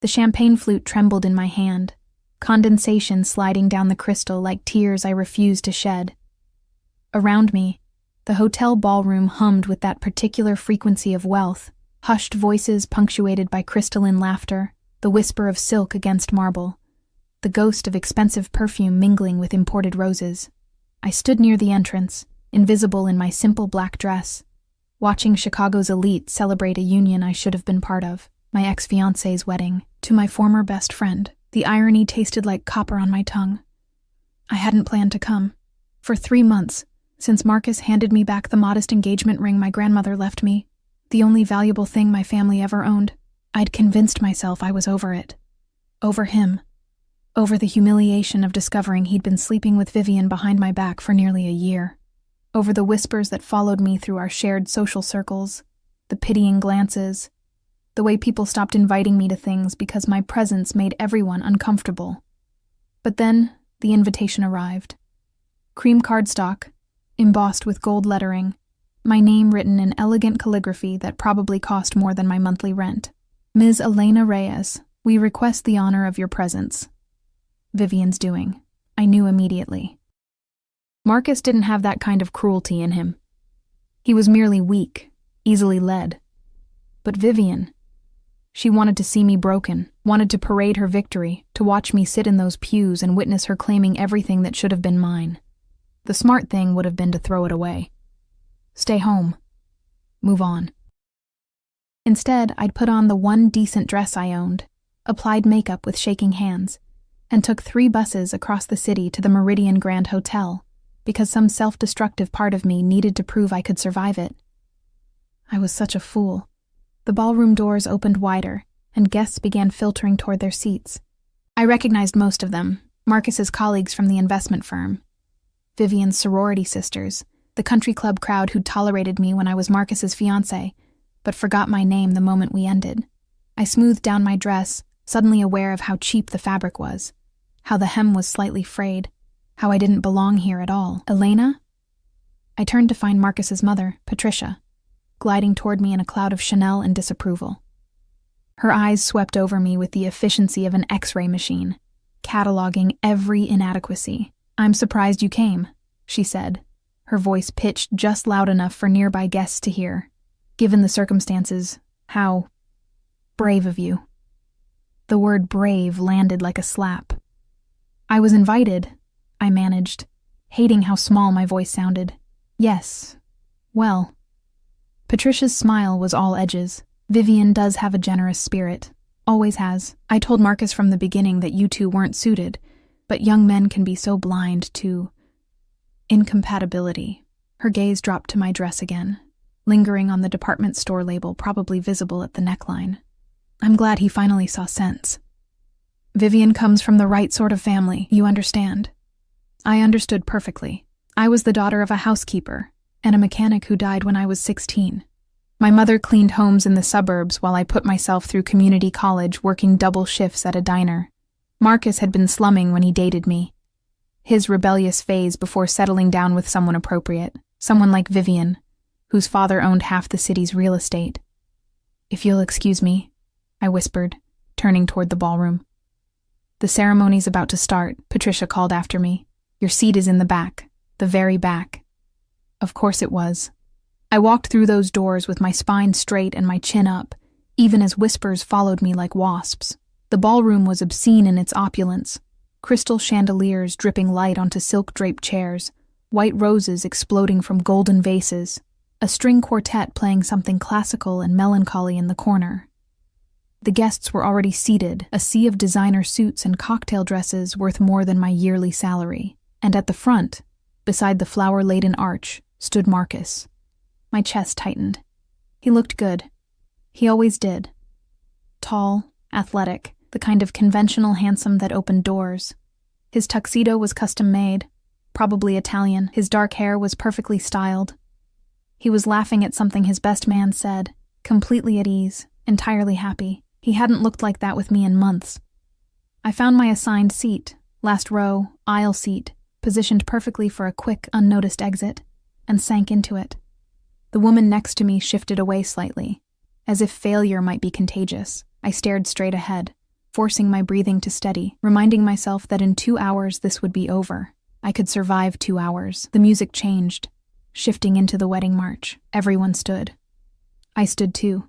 The champagne flute trembled in my hand, condensation sliding down the crystal like tears I refused to shed. Around me, the hotel ballroom hummed with that particular frequency of wealth, hushed voices punctuated by crystalline laughter, the whisper of silk against marble, the ghost of expensive perfume mingling with imported roses. I stood near the entrance, invisible in my simple black dress, watching Chicago's elite celebrate a union I should have been part of, my ex-fiancé's wedding, to my former best friend. The irony tasted like copper on my tongue. I hadn't planned to come. For 3 months, since Marcus handed me back the modest engagement ring my grandmother left me, the only valuable thing my family ever owned, I'd convinced myself I was over it. Over him. Over the humiliation of discovering he'd been sleeping with Vivian behind my back for nearly a year. Over the whispers that followed me through our shared social circles, the pitying glances, the way people stopped inviting me to things because my presence made everyone uncomfortable. But then, the invitation arrived. Cream cardstock, embossed with gold lettering, my name written in elegant calligraphy that probably cost more than my monthly rent. Ms. Elena Reyes, we request the honor of your presence. Vivian's doing. I knew immediately. Marcus didn't have that kind of cruelty in him. He was merely weak, easily led. But Vivian, she wanted to see me broken, wanted to parade her victory, to watch me sit in those pews and witness her claiming everything that should have been mine. The smart thing would have been to throw it away. Stay home. Move on. Instead, I'd put on the one decent dress I owned, applied makeup with shaking hands, and took 3 buses across the city to the Meridian Grand Hotel, because some self-destructive part of me needed to prove I could survive it. I was such a fool. The ballroom doors opened wider, and guests began filtering toward their seats. I recognized most of them, Marcus's colleagues from the investment firm, Vivian's sorority sisters, the country club crowd who'd tolerated me when I was Marcus's fiancé, but forgot my name the moment we ended. I smoothed down my dress, suddenly aware of how cheap the fabric was, how the hem was slightly frayed, how I didn't belong here at all. Elena? I turned to find Marcus's mother, Patricia, gliding toward me in a cloud of Chanel and disapproval. Her eyes swept over me with the efficiency of an X-ray machine, cataloging every inadequacy. "I'm surprised you came," she said, her voice pitched just loud enough for nearby guests to hear. "Given the circumstances, how brave of you." The word brave landed like a slap. "I was invited," I managed, hating how small my voice sounded. "Yes. Well." Patricia's smile was all edges. "Vivian does have a generous spirit. Always has. I told Marcus from the beginning that you two weren't suited, but young men can be so blind to incompatibility." Her gaze dropped to my dress again, lingering on the department store label probably visible at the neckline. I'm glad he finally saw sense. "Vivian comes from the right sort of family, you understand." I understood perfectly. I was the daughter of a housekeeper and a mechanic who died when I was 16. My mother cleaned homes in the suburbs while I put myself through community college working double shifts at a diner. Marcus had been slumming when he dated me. His rebellious phase before settling down with someone appropriate, someone like Vivian, whose father owned half the city's real estate. "If you'll excuse me," I whispered, turning toward the ballroom. "The ceremony's about to start," Patricia called after me. "Your seat is in the back, the very back." Of course it was. I walked through those doors with my spine straight and my chin up, even as whispers followed me like wasps. The ballroom was obscene in its opulence. Crystal chandeliers dripping light onto silk-draped chairs, white roses exploding from golden vases, a string quartet playing something classical and melancholy in the corner. The guests were already seated, a sea of designer suits and cocktail dresses worth more than my yearly salary. And at the front, beside the flower-laden arch, stood Marcus. My chest tightened. He looked good. He always did. Tall, athletic, the kind of conventional handsome that opened doors. His tuxedo was custom-made, probably Italian. His dark hair was perfectly styled. He was laughing at something his best man said, completely at ease, entirely happy. He hadn't looked like that with me in months. I found my assigned seat, last row, aisle seat, positioned perfectly for a quick, unnoticed exit, and sank into it. The woman next to me shifted away slightly. As if failure might be contagious, I stared straight ahead, forcing my breathing to steady, reminding myself that in 2 hours this would be over. I could survive 2 hours. The music changed, shifting into the wedding march. Everyone stood. I stood too,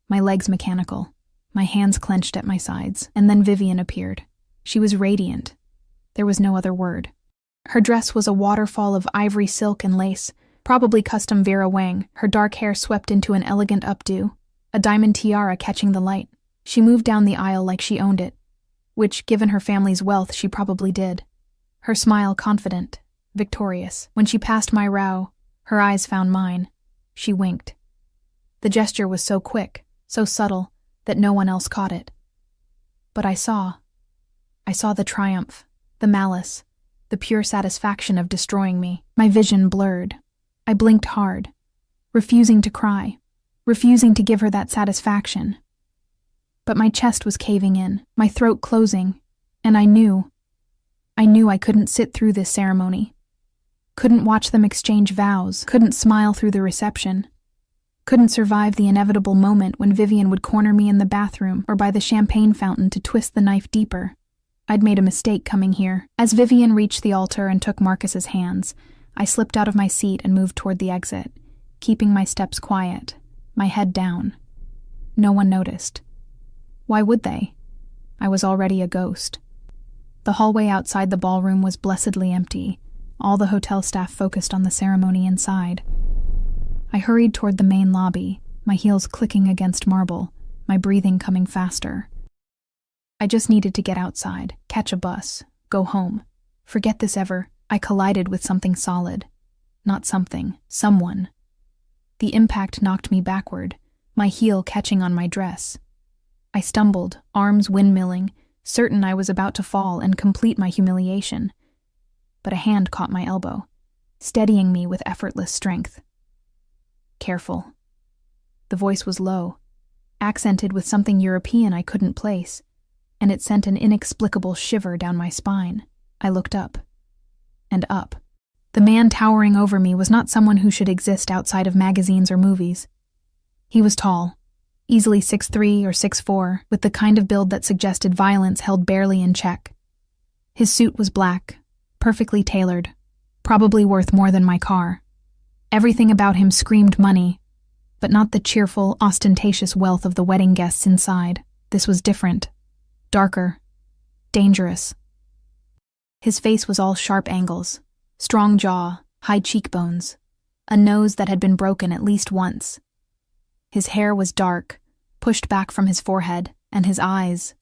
my legs mechanical, my hands clenched at my sides, and then Vivian appeared. She was radiant. There was no other word. Her dress was a waterfall of ivory silk and lace, probably custom Vera Wang, her dark hair swept into an elegant updo, a diamond tiara catching the light. She moved down the aisle like she owned it, which, given her family's wealth, she probably did. Her smile confident, victorious. When she passed my brow, her eyes found mine. She winked. The gesture was so quick, so subtle, that no one else caught it. But I saw the triumph, the malice, the pure satisfaction of destroying me. My vision blurred. I blinked hard, refusing to cry, refusing to give her that satisfaction. But my chest was caving in, my throat closing, and I knew I couldn't sit through this ceremony. Couldn't watch them exchange vows, couldn't smile through the reception. Couldn't survive the inevitable moment when Vivian would corner me in the bathroom or by the champagne fountain to twist the knife deeper. I'd made a mistake coming here. As Vivian reached the altar and took Marcus's hands, I slipped out of my seat and moved toward the exit, keeping my steps quiet, my head down. No one noticed. Why would they? I was already a ghost. The hallway outside the ballroom was blessedly empty, all the hotel staff focused on the ceremony inside. I hurried toward the main lobby, my heels clicking against marble, my breathing coming faster. I just needed to get outside, catch a bus, go home. Forget this ever. I collided with something solid. Not something, someone. The impact knocked me backward, my heel catching on my dress. I stumbled, arms windmilling, certain I was about to fall and complete my humiliation. But a hand caught my elbow, steadying me with effortless strength. Careful. The voice was low, accented with something European I couldn't place, and it sent an inexplicable shiver down my spine. I looked up. And up. The man towering over me was not someone who should exist outside of magazines or movies. He was tall, easily 6'3" or 6'4", with the kind of build that suggested violence held barely in check. His suit was black, perfectly tailored, probably worth more than my car. Everything about him screamed money, but not the cheerful, ostentatious wealth of the wedding guests inside. This was different, darker, dangerous. His face was all sharp angles, strong jaw, high cheekbones, a nose that had been broken at least once. His hair was dark, pushed back from his forehead, and his eyes.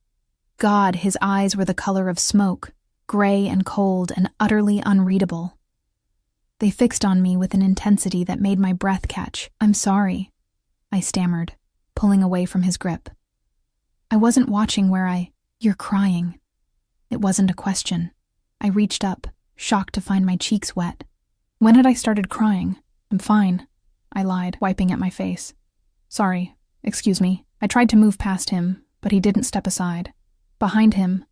God, his eyes were the color of smoke, gray and cold and utterly unreadable. They fixed on me with an intensity that made my breath catch. "I'm sorry," I stammered, pulling away from his grip. "I wasn't watching where You're crying." It wasn't a question. I reached up, shocked to find my cheeks wet. "When had I started crying? I'm fine," I lied, wiping at my face. "Sorry, excuse me." I tried to move past him, but he didn't step aside. Behind him,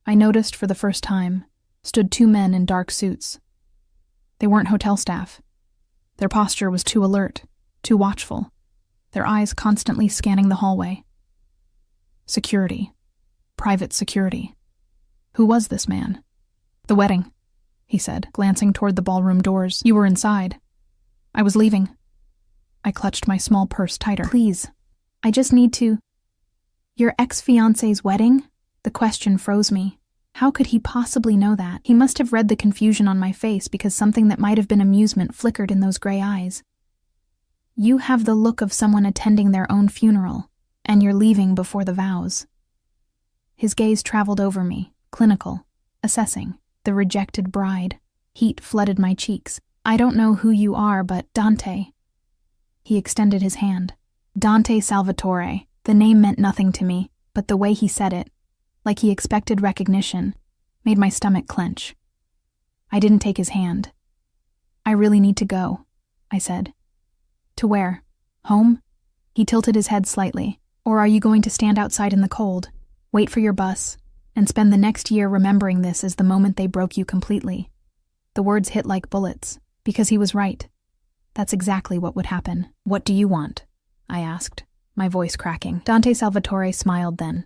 I noticed for the first time, stood 2 men in dark suits. They weren't hotel staff. Their posture was too alert, too watchful, their eyes constantly scanning the hallway. Security. Private security. Who was this man? "The wedding," he said, glancing toward the ballroom doors. "You were inside." "I was leaving." I clutched my small purse tighter. "Please, I just need to—" "Your ex-fiancé's wedding?" The question froze me. How could he possibly know that? He must have read the confusion on my face because something that might have been amusement flickered in those gray eyes. "You have the look of someone attending their own funeral, and you're leaving before the vows." His gaze traveled over me, clinical, assessing, the rejected bride. Heat flooded my cheeks. "I don't know who you are, but Dante." He extended his hand. Dante Salvatore. The name meant nothing to me, but the way he said it, like he expected recognition, made my stomach clench. I didn't take his hand. "I really need to go," I said. "To where? Home?" He tilted his head slightly. "Or are you going to stand outside in the cold, wait for your bus, and spend the next year remembering this as the moment they broke you completely?" The words hit like bullets, because he was right. That's exactly what would happen. "What do you want?" I asked, my voice cracking. Dante Salvatore smiled then.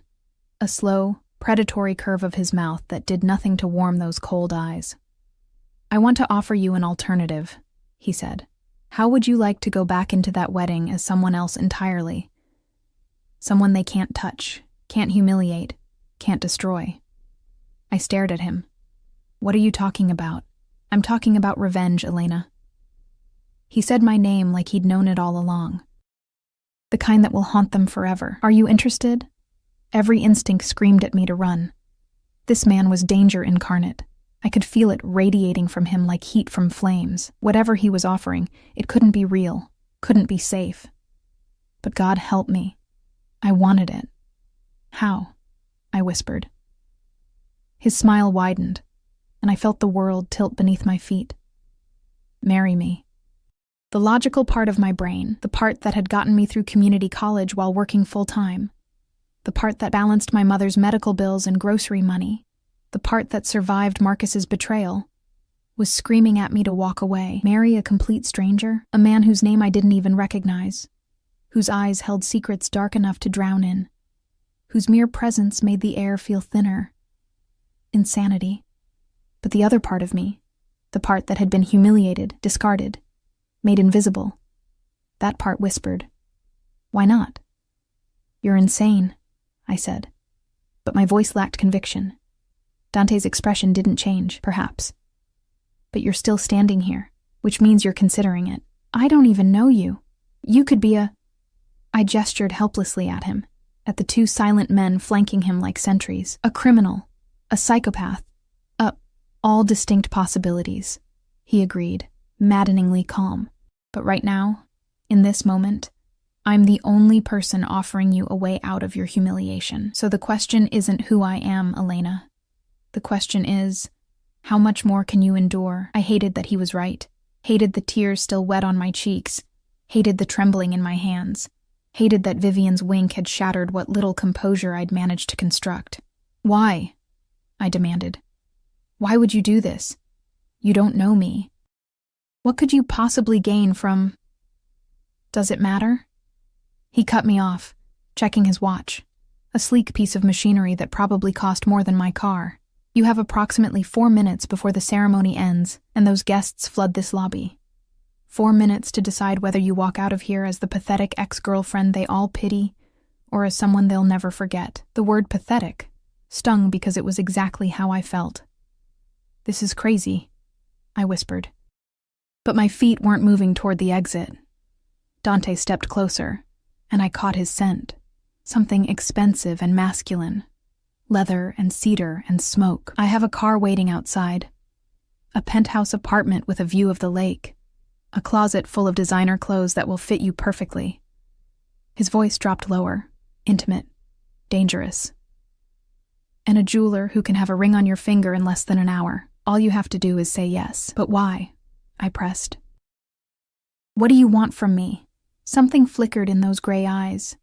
a slow, predatory curve of his mouth that did nothing to warm those cold eyes. "I want to offer you an alternative," he said. "How would you like to go back into that wedding as someone else entirely? Someone they can't touch, can't humiliate, can't destroy." I stared at him. "What are you talking about?" "I'm talking about revenge, Elena." He said my name like he'd known it all along. "The kind that will haunt them forever. Are you interested?" Every instinct screamed at me to run. This man was danger incarnate. I could feel it radiating from him like heat from flames. Whatever he was offering, it couldn't be real, couldn't be safe. But God help me. I wanted it. "How?" I whispered. His smile widened, and I felt the world tilt beneath my feet. "Marry me." The logical part of my brain, the part that had gotten me through community college while working full-time, the part that balanced my mother's medical bills and grocery money, the part that survived Marcus's betrayal, was screaming at me to walk away. Marry a complete stranger, a man whose name I didn't even recognize, whose eyes held secrets dark enough to drown in, whose mere presence made the air feel thinner. Insanity. But the other part of me, the part that had been humiliated, discarded, made invisible, that part whispered, "Why not?" "You're insane," I said. But my voice lacked conviction. Dante's expression didn't change, perhaps. "But you're still standing here, which means you're considering it. I don't even know you. You could be a—" I gestured helplessly at him, at the two silent men flanking him like sentries. "A criminal, a psychopath, all distinct possibilities," he agreed, maddeningly calm. "But right now, in this moment, I'm the only person offering you a way out of your humiliation. So the question isn't who I am, Elena. The question is, how much more can you endure?" I hated that he was right, hated the tears still wet on my cheeks, hated the trembling in my hands, hated that Vivian's wink had shattered what little composure I'd managed to construct. "Why?" I demanded. "Why would you do this? You don't know me. What could you possibly gain from—" "Does it matter?" He cut me off, checking his watch, a sleek piece of machinery that probably cost more than my car. "You have approximately 4 minutes before the ceremony ends and those guests flood this lobby. 4 minutes to decide whether you walk out of here as the pathetic ex-girlfriend they all pity or as someone they'll never forget." The word pathetic stung because it was exactly how I felt. "This is crazy," I whispered. But my feet weren't moving toward the exit. Dante stepped closer, and I caught his scent, something expensive and masculine. Leather and cedar and smoke. "I have a car waiting outside. A penthouse apartment with a view of the lake. A closet full of designer clothes that will fit you perfectly." His voice dropped lower, intimate, dangerous. "And a jeweler who can have a ring on your finger in less than an hour. All you have to do is say yes." "But why?" I pressed. "What do you want from me?" Something flickered in those gray eyes.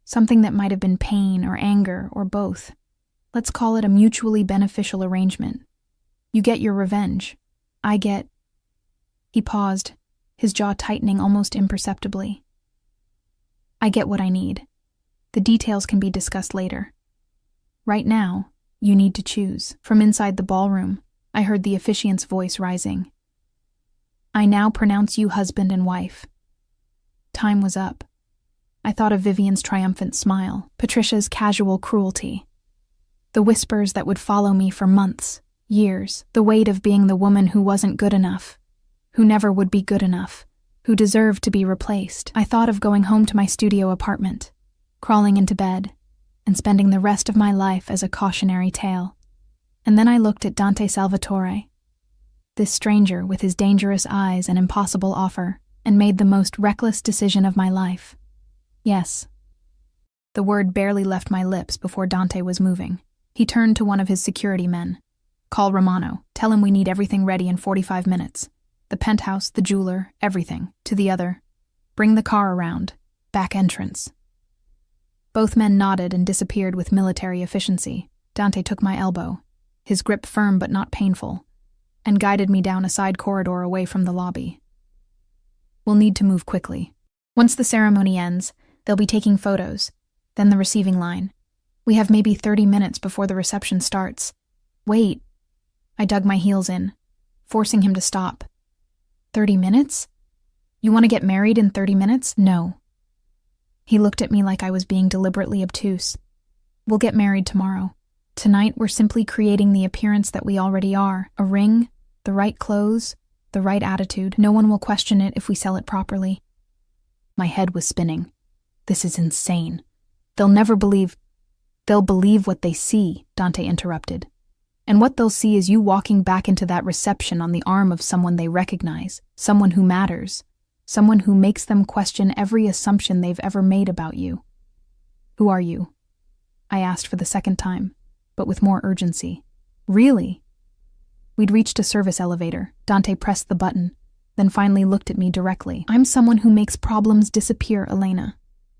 Something that might have been pain or anger or both. Let's call it a mutually beneficial arrangement. You get your revenge. I get— He paused, his jaw tightening almost imperceptibly. "I get what I need. The details can be discussed later. Right now, you need to choose." From inside the ballroom, I heard the officiant's voice rising. "I now pronounce you husband and wife." Time was up. I thought of Vivian's triumphant smile, Patricia's casual cruelty, the whispers that would follow me for months, years, the weight of being the woman who wasn't good enough, who never would be good enough, who deserved to be replaced. I thought of going home to my studio apartment, crawling into bed, and spending the rest of my life as a cautionary tale. And then I looked at Dante Salvatore, this stranger with his dangerous eyes and impossible offer, and made the most reckless decision of my life. Yes. The word barely left my lips before Dante was moving. He turned to one of his security men. "Call Romano. Tell him we need everything ready in 45 minutes. The penthouse, the jeweler, everything." To the other, "Bring the car around. Back entrance." Both men nodded and disappeared with military efficiency. Dante took my elbow, his grip firm but not painful, and guided me down a side corridor away from the lobby. "We'll need to move quickly. Once the ceremony ends, they'll be taking photos, then the receiving line. We have maybe 30 minutes before the reception starts. Wait. I dug my heels in, forcing him to stop. 30 minutes? You want to get married in 30 minutes? No. He looked at me like I was being deliberately obtuse. We'll get married tomorrow. Tonight, we're simply creating the appearance that we already are. A ring, the right clothes, the right attitude. No one will question it if we sell it properly. My head was spinning. This is insane. They'll believe what they see, Dante interrupted. And what they'll see is you walking back into that reception on the arm of someone they recognize, someone who matters, someone who makes them question every assumption they've ever made about you. Who are you? I asked for the second time, but with more urgency. Really? We'd reached a service elevator. Dante pressed the button, then finally looked at me directly. I'm someone who makes problems disappear, Elena.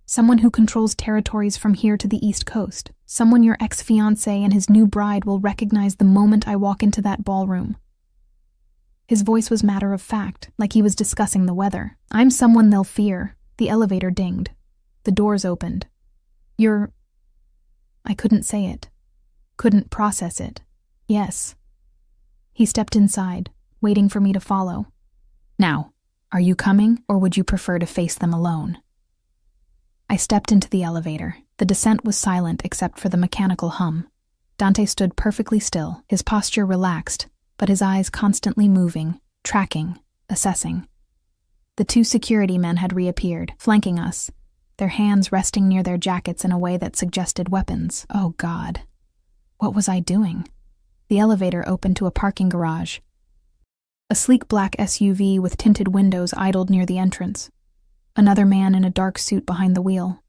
Someone who controls territories from here to the East Coast. Someone your ex-fiancé and his new bride will recognize the moment I walk into that ballroom. His voice was matter of fact, like he was discussing the weather. I'm someone they'll fear. The elevator dinged. The doors opened. I couldn't say it. Couldn't process it. Yes. He stepped inside, waiting for me to follow. Now, are you coming, or would you prefer to face them alone? I stepped into the elevator. The descent was silent except for the mechanical hum. Dante stood perfectly still, his posture relaxed, but his eyes constantly moving, tracking, assessing. The two security men had reappeared, flanking us, their hands resting near their jackets in a way that suggested weapons. Oh God. What was I doing? The elevator opened to a parking garage. A sleek black SUV with tinted windows idled near the entrance. Another man in a dark suit behind the wheel.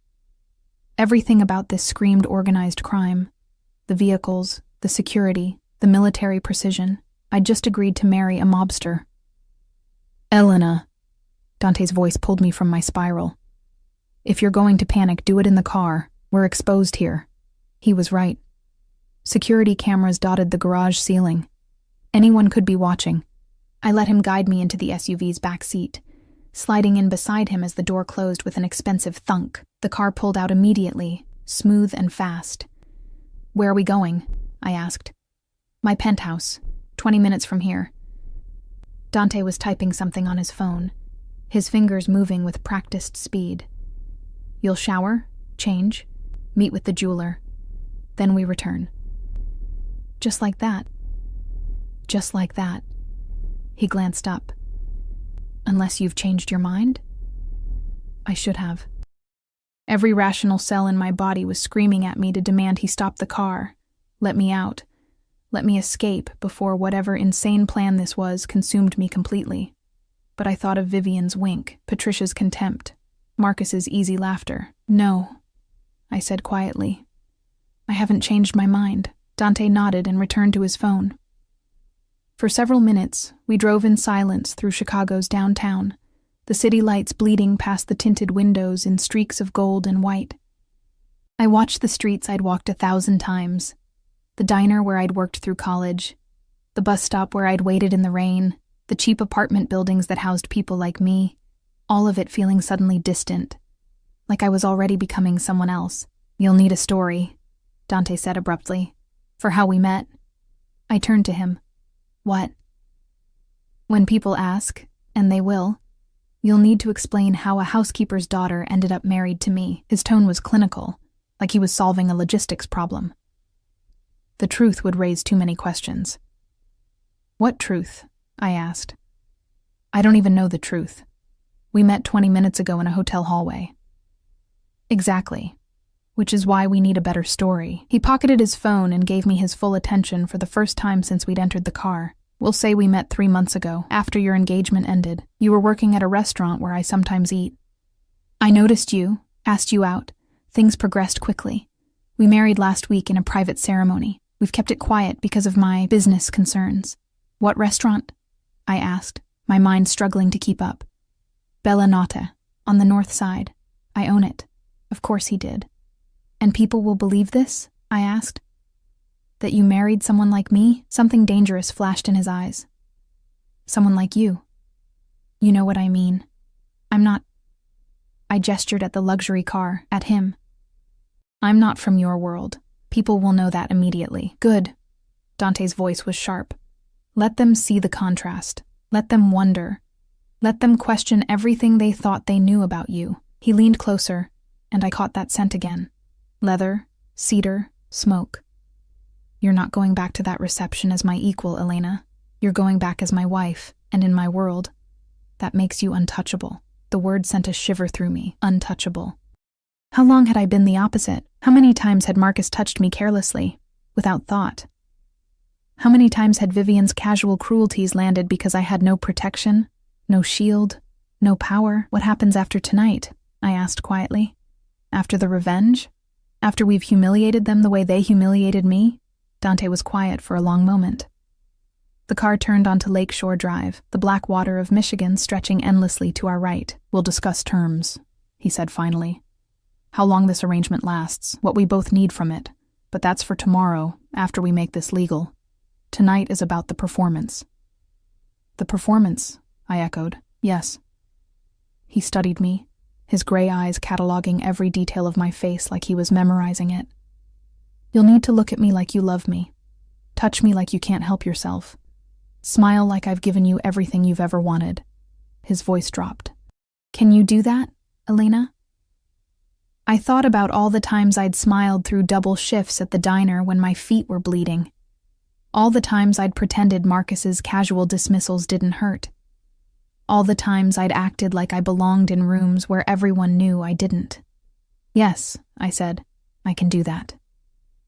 Everything about this screamed organized crime. The vehicles, the security, the military precision. I'd just agreed to marry a mobster. Elena. Dante's voice pulled me from my spiral. If you're going to panic, do it in the car. We're exposed here. He was right. Security cameras dotted the garage ceiling. Anyone could be watching. I let him guide me into the SUV's back seat, sliding in beside him as the door closed with an expensive thunk. The car pulled out immediately, smooth and fast. Where are we going? I asked. My penthouse, 20 minutes from here. Dante was typing something on his phone, his fingers moving with practiced speed. You'll shower, change, meet with the jeweler. Then we return. Just like that. Just like that. He glanced up. Unless you've changed your mind? I should have. Every rational cell in my body was screaming at me to demand he stop the car. Let me out. Let me escape before whatever insane plan this was consumed me completely. But I thought of Vivian's wink, Patricia's contempt, Marcus's easy laughter. No, I said quietly. I haven't changed my mind. Dante nodded and returned to his phone. For several minutes, we drove in silence through Chicago's downtown, the city lights bleeding past the tinted windows in streaks of gold and white. I watched the streets I'd walked 1,000 times, the diner where I'd worked through college, the bus stop where I'd waited in the rain, the cheap apartment buildings that housed people like me, all of it feeling suddenly distant, like I was already becoming someone else. You'll need a story, Dante said abruptly, for how we met. I turned to him. What? When people ask, and they will, you'll need to explain how a housekeeper's daughter ended up married to me. His tone was clinical, like he was solving a logistics problem. The truth would raise too many questions. What truth? I asked. I don't even know the truth. We met 20 minutes ago in a hotel hallway. Exactly. Which is why we need a better story. He pocketed his phone and gave me his full attention for the first time since we'd entered the car. We'll say we met 3 months ago, after your engagement ended. You were working at a restaurant where I sometimes eat. I noticed you, asked you out. Things progressed quickly. We married last week in a private ceremony. We've kept it quiet because of my business concerns. What restaurant? I asked, my mind struggling to keep up. Bella Nata, on the north side. I own it. Of course he did. And people will believe this? I asked. That you married someone like me? Something dangerous flashed in his eyes. Someone like you. You know what I mean. I'm not... I gestured at the luxury car, at him. I'm not from your world. People will know that immediately. Good. Dante's voice was sharp. Let them see the contrast. Let them wonder. Let them question everything they thought they knew about you. He leaned closer, and I caught that scent again. Leather, cedar, smoke. You're not going back to that reception as my equal, Elena. You're going back as my wife, and in my world. That makes you untouchable. The word sent a shiver through me. Untouchable. How long had I been the opposite? How many times had Marcus touched me carelessly, without thought? How many times had Vivian's casual cruelties landed because I had no protection, no shield, no power? What happens after tonight? I asked quietly. After the revenge? After we've humiliated them the way they humiliated me? Dante was quiet for a long moment. The car turned onto Lakeshore Drive, the black water of Michigan stretching endlessly to our right. We'll discuss terms, he said finally. How long this arrangement lasts, what we both need from it. But that's for tomorrow, after we make this legal. Tonight is about the performance. The performance, I echoed. Yes. He studied me, his gray eyes cataloging every detail of my face like he was memorizing it. You'll need to look at me like you love me. Touch me like you can't help yourself. Smile like I've given you everything you've ever wanted. His voice dropped. Can you do that, Elena? I thought about all the times I'd smiled through double shifts at the diner when my feet were bleeding. All the times I'd pretended Marcus's casual dismissals didn't hurt. All the times I'd acted like I belonged in rooms where everyone knew I didn't. Yes, I said, I can do that.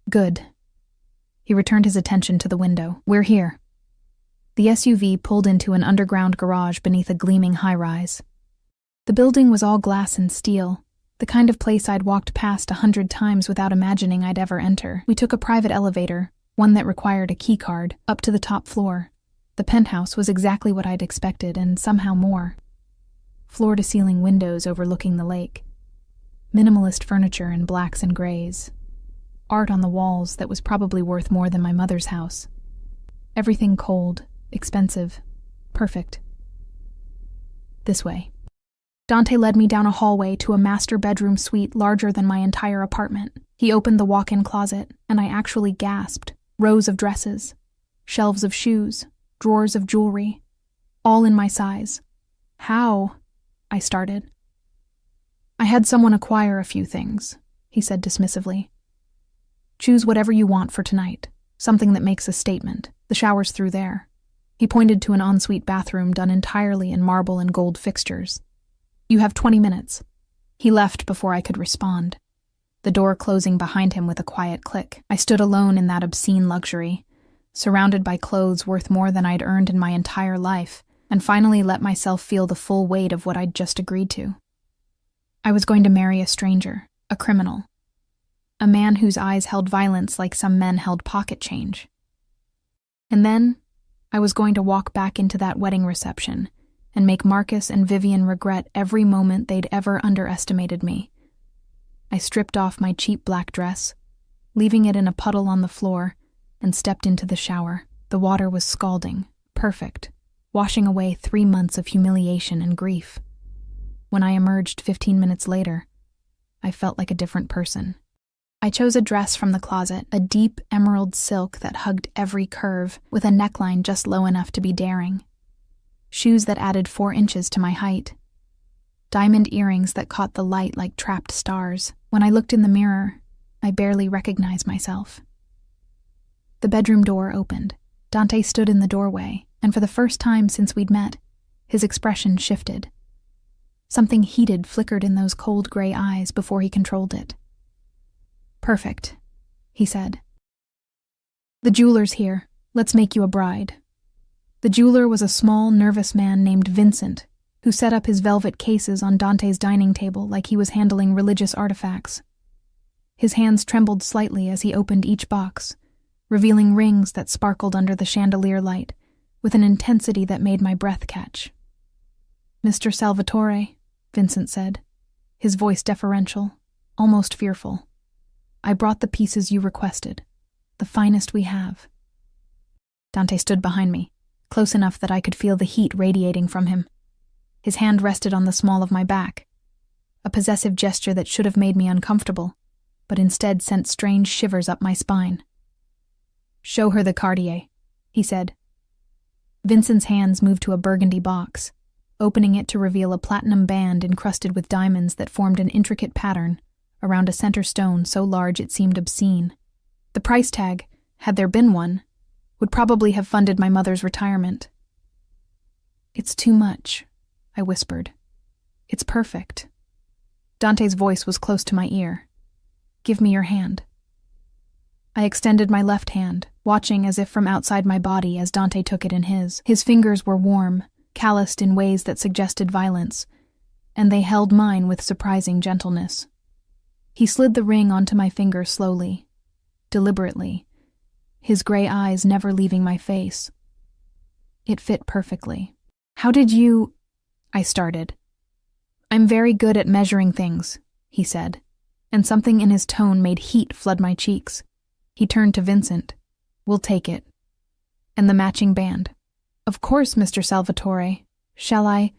Good. He returned his attention to the window. We're here. The SUV pulled into an underground garage beneath a gleaming high-rise. The building was all glass and steel, the kind of place I'd walked past 100 times without imagining I'd ever enter. We took a private elevator, one that required a keycard, up to the top floor. The penthouse was exactly what I'd expected, and somehow more. Floor-to-ceiling windows overlooking the lake. Minimalist furniture in blacks and grays. Art on the walls that was probably worth more than my mother's house. Everything cold, expensive, perfect. This way. Dante led me down a hallway to a master bedroom suite larger than my entire apartment. He opened the walk-in closet, and I actually gasped. Rows of dresses, shelves of shoes, drawers of jewelry, all in my size. How? I started. I had someone acquire a few things, he said dismissively. Choose whatever you want for tonight, something that makes a statement. The shower's through there. He pointed to an ensuite bathroom done entirely in marble and gold fixtures. You have 20 minutes. He left before I could respond, the door closing behind him with a quiet click. I stood alone in that obscene luxury, surrounded by clothes worth more than I'd earned in my entire life, and finally let myself feel the full weight of what I'd just agreed to. I was going to marry a stranger, a criminal, a man whose eyes held violence like some men held pocket change. And then, I was going to walk back into that wedding reception and make Marcus and Vivian regret every moment they'd ever underestimated me. I stripped off my cheap black dress, leaving it in a puddle on the floor, and stepped into the shower. The water was scalding, perfect, washing away 3 months of humiliation and grief. When I emerged 15 minutes later, I felt like a different person. I chose a dress from the closet, a deep emerald silk that hugged every curve, with a neckline just low enough to be daring. Shoes that added 4 inches to my height. Diamond earrings that caught the light like trapped stars. When I looked in the mirror, I barely recognized myself. The bedroom door opened. Dante stood in the doorway, and for the first time since we'd met, his expression shifted. Something heated flickered in those cold gray eyes before he controlled it. Perfect, he said. The jeweler's here. Let's make you a bride. The jeweler was a small, nervous man named Vincent, who set up his velvet cases on Dante's dining table like he was handling religious artifacts. His hands trembled slightly as he opened each box, revealing rings that sparkled under the chandelier light with an intensity that made my breath catch. Mr. Salvatore, Vincent said, his voice deferential, almost fearful. I brought the pieces you requested, the finest we have. Dante stood behind me, close enough that I could feel the heat radiating from him. His hand rested on the small of my back, a possessive gesture that should have made me uncomfortable, but instead sent strange shivers up my spine. "Show her the Cartier," he said. Vincent's hands moved to a burgundy box, opening it to reveal a platinum band encrusted with diamonds that formed an intricate pattern around a center stone so large it seemed obscene. The price tag, had there been one, would probably have funded my mother's retirement. "It's too much," I whispered. "It's perfect." Dante's voice was close to my ear. "Give me your hand." I extended my left hand, watching as if from outside my body as Dante took it in his. His fingers were warm, calloused in ways that suggested violence, and they held mine with surprising gentleness. He slid the ring onto my finger slowly, deliberately, his gray eyes never leaving my face. It fit perfectly. "How did you—" I started. "I'm very good at measuring things," he said, and something in his tone made heat flood my cheeks. He turned to Vincent. "We'll take it. And the matching band." "Of course, Mr. Salvatore. Shall I—"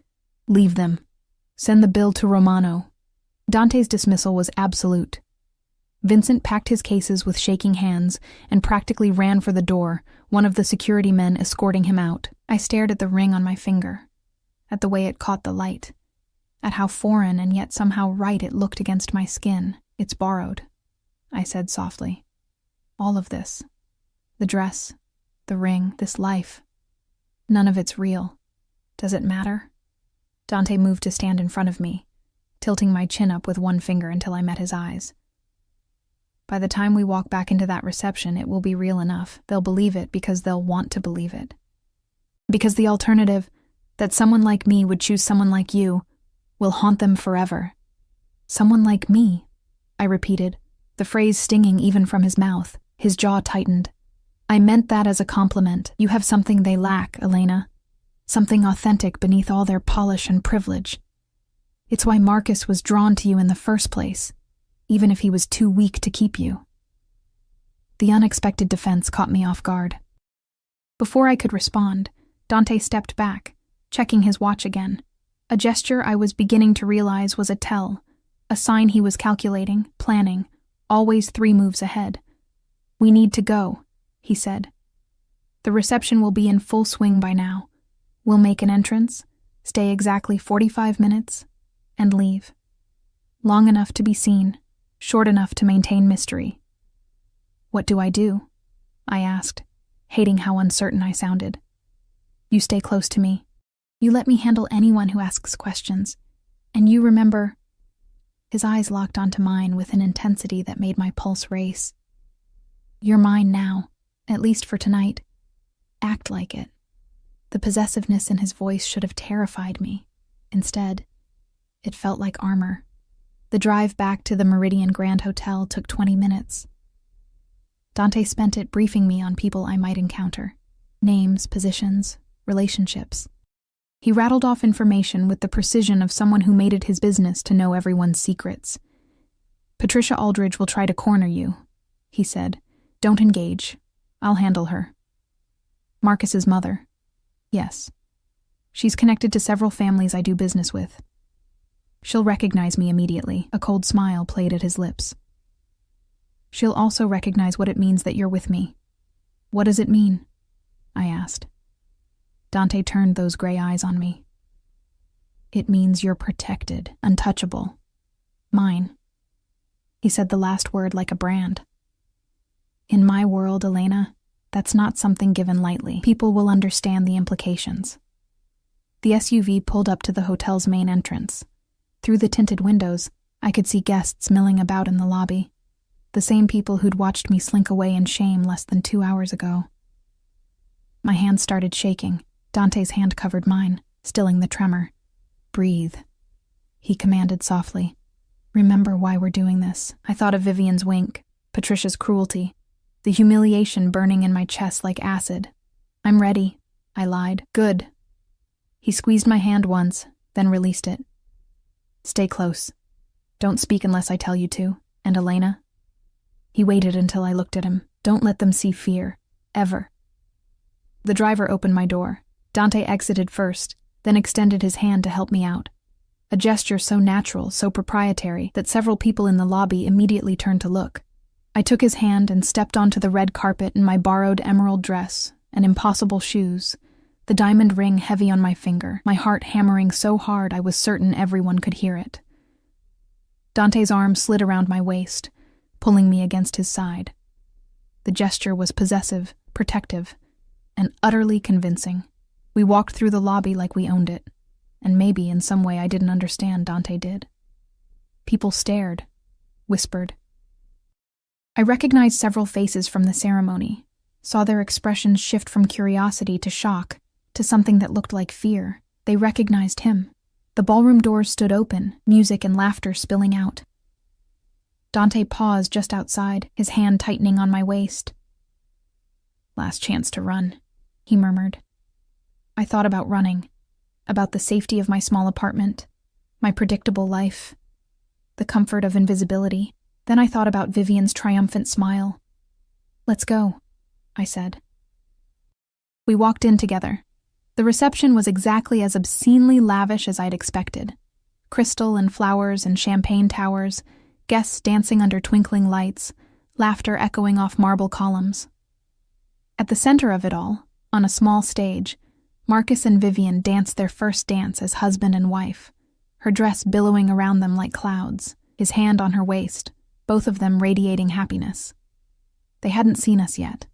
"Leave them. Send the bill to Romano." Dante's dismissal was absolute. Vincent packed his cases with shaking hands and practically ran for the door, one of the security men escorting him out. I stared at the ring on my finger, at the way it caught the light, at how foreign and yet somehow right it looked against my skin. "It's borrowed," I said softly. "All of this. The dress, the ring, this life. None of it's real. Does it matter?" Dante moved to stand in front of me, tilting my chin up with one finger until I met his eyes. "By the time we walk back into that reception, it will be real enough. They'll believe it because they'll want to believe it. Because the alternative, that someone like me would choose someone like you, will haunt them forever." "Someone like me," I repeated, the phrase stinging even from his mouth. His jaw tightened. "I meant that as a compliment. You have something they lack, Elena. Something authentic beneath all their polish and privilege. It's why Marcus was drawn to you in the first place, even if he was too weak to keep you." The unexpected defense caught me off guard. Before I could respond, Dante stepped back, checking his watch again. A gesture I was beginning to realize was a tell, a sign he was calculating, planning, always 3 moves ahead. "We need to go," he said. "The reception will be in full swing by now. We'll make an entrance, stay exactly 45 minutes, and leave. Long enough to be seen, short enough to maintain mystery." "What do I do?" I asked, hating how uncertain I sounded. "You stay close to me. You let me handle anyone who asks questions. And you remember—" His eyes locked onto mine with an intensity that made my pulse race. "You're mine now, at least for tonight. Act like it." The possessiveness in his voice should have terrified me. Instead, it felt like armor. The drive back to the Meridian Grand Hotel took 20 minutes. Dante spent it briefing me on people I might encounter. Names, positions, relationships. He rattled off information with the precision of someone who made it his business to know everyone's secrets. "Patricia Aldridge will try to corner you," he said. "Don't engage. I'll handle her." "Marcus's mother." "Yes. She's connected to several families I do business with. She'll recognize me immediately." A cold smile played at his lips. "She'll also recognize what it means that you're with me." "What does it mean?" I asked. Dante turned those gray eyes on me. "It means you're protected, untouchable. Mine." He said the last word like a brand. "In my world, Elena, that's not something given lightly. People will understand the implications." The SUV pulled up to the hotel's main entrance. Through the tinted windows, I could see guests milling about in the lobby, the same people who'd watched me slink away in shame less than 2 hours ago. My hand started shaking. Dante's hand covered mine, stilling the tremor. "Breathe," he commanded softly. "Remember why we're doing this." I thought of Vivian's wink, Patricia's cruelty, the humiliation burning in my chest like acid. "I'm ready," I lied. "Good." He squeezed my hand once, then released it. "Stay close. Don't speak unless I tell you to. And Elena?" He waited until I looked at him. "Don't let them see fear. Ever." The driver opened my door. Dante exited first, then extended his hand to help me out. a gesture so natural, so proprietary, that several people in the lobby immediately turned to look. I took his hand and stepped onto the red carpet in my borrowed emerald dress and impossible shoes, the diamond ring heavy on my finger, my heart hammering so hard I was certain everyone could hear it. Dante's arm slid around my waist, pulling me against his side. The gesture was possessive, protective, and utterly convincing. We walked through the lobby like we owned it, and maybe in some way I didn't understand Dante did. People stared, whispered. I recognized several faces from the ceremony, saw their expressions shift from curiosity to shock, to something that looked like fear. They recognized him. The ballroom doors stood open, music and laughter spilling out. Dante paused just outside, his hand tightening on my waist. "Last chance to run," he murmured. I thought about running, about the safety of my small apartment, my predictable life, the comfort of invisibility. Then I thought about Vivian's triumphant smile. "Let's go," I said. We walked in together. The reception was exactly as obscenely lavish as I'd expected. Crystal and flowers and champagne towers, guests dancing under twinkling lights, laughter echoing off marble columns. At the center of it all, on a small stage, Marcus and Vivian danced their first dance as husband and wife, her dress billowing around them like clouds, his hand on her waist, both of them radiating happiness. They hadn't seen us yet.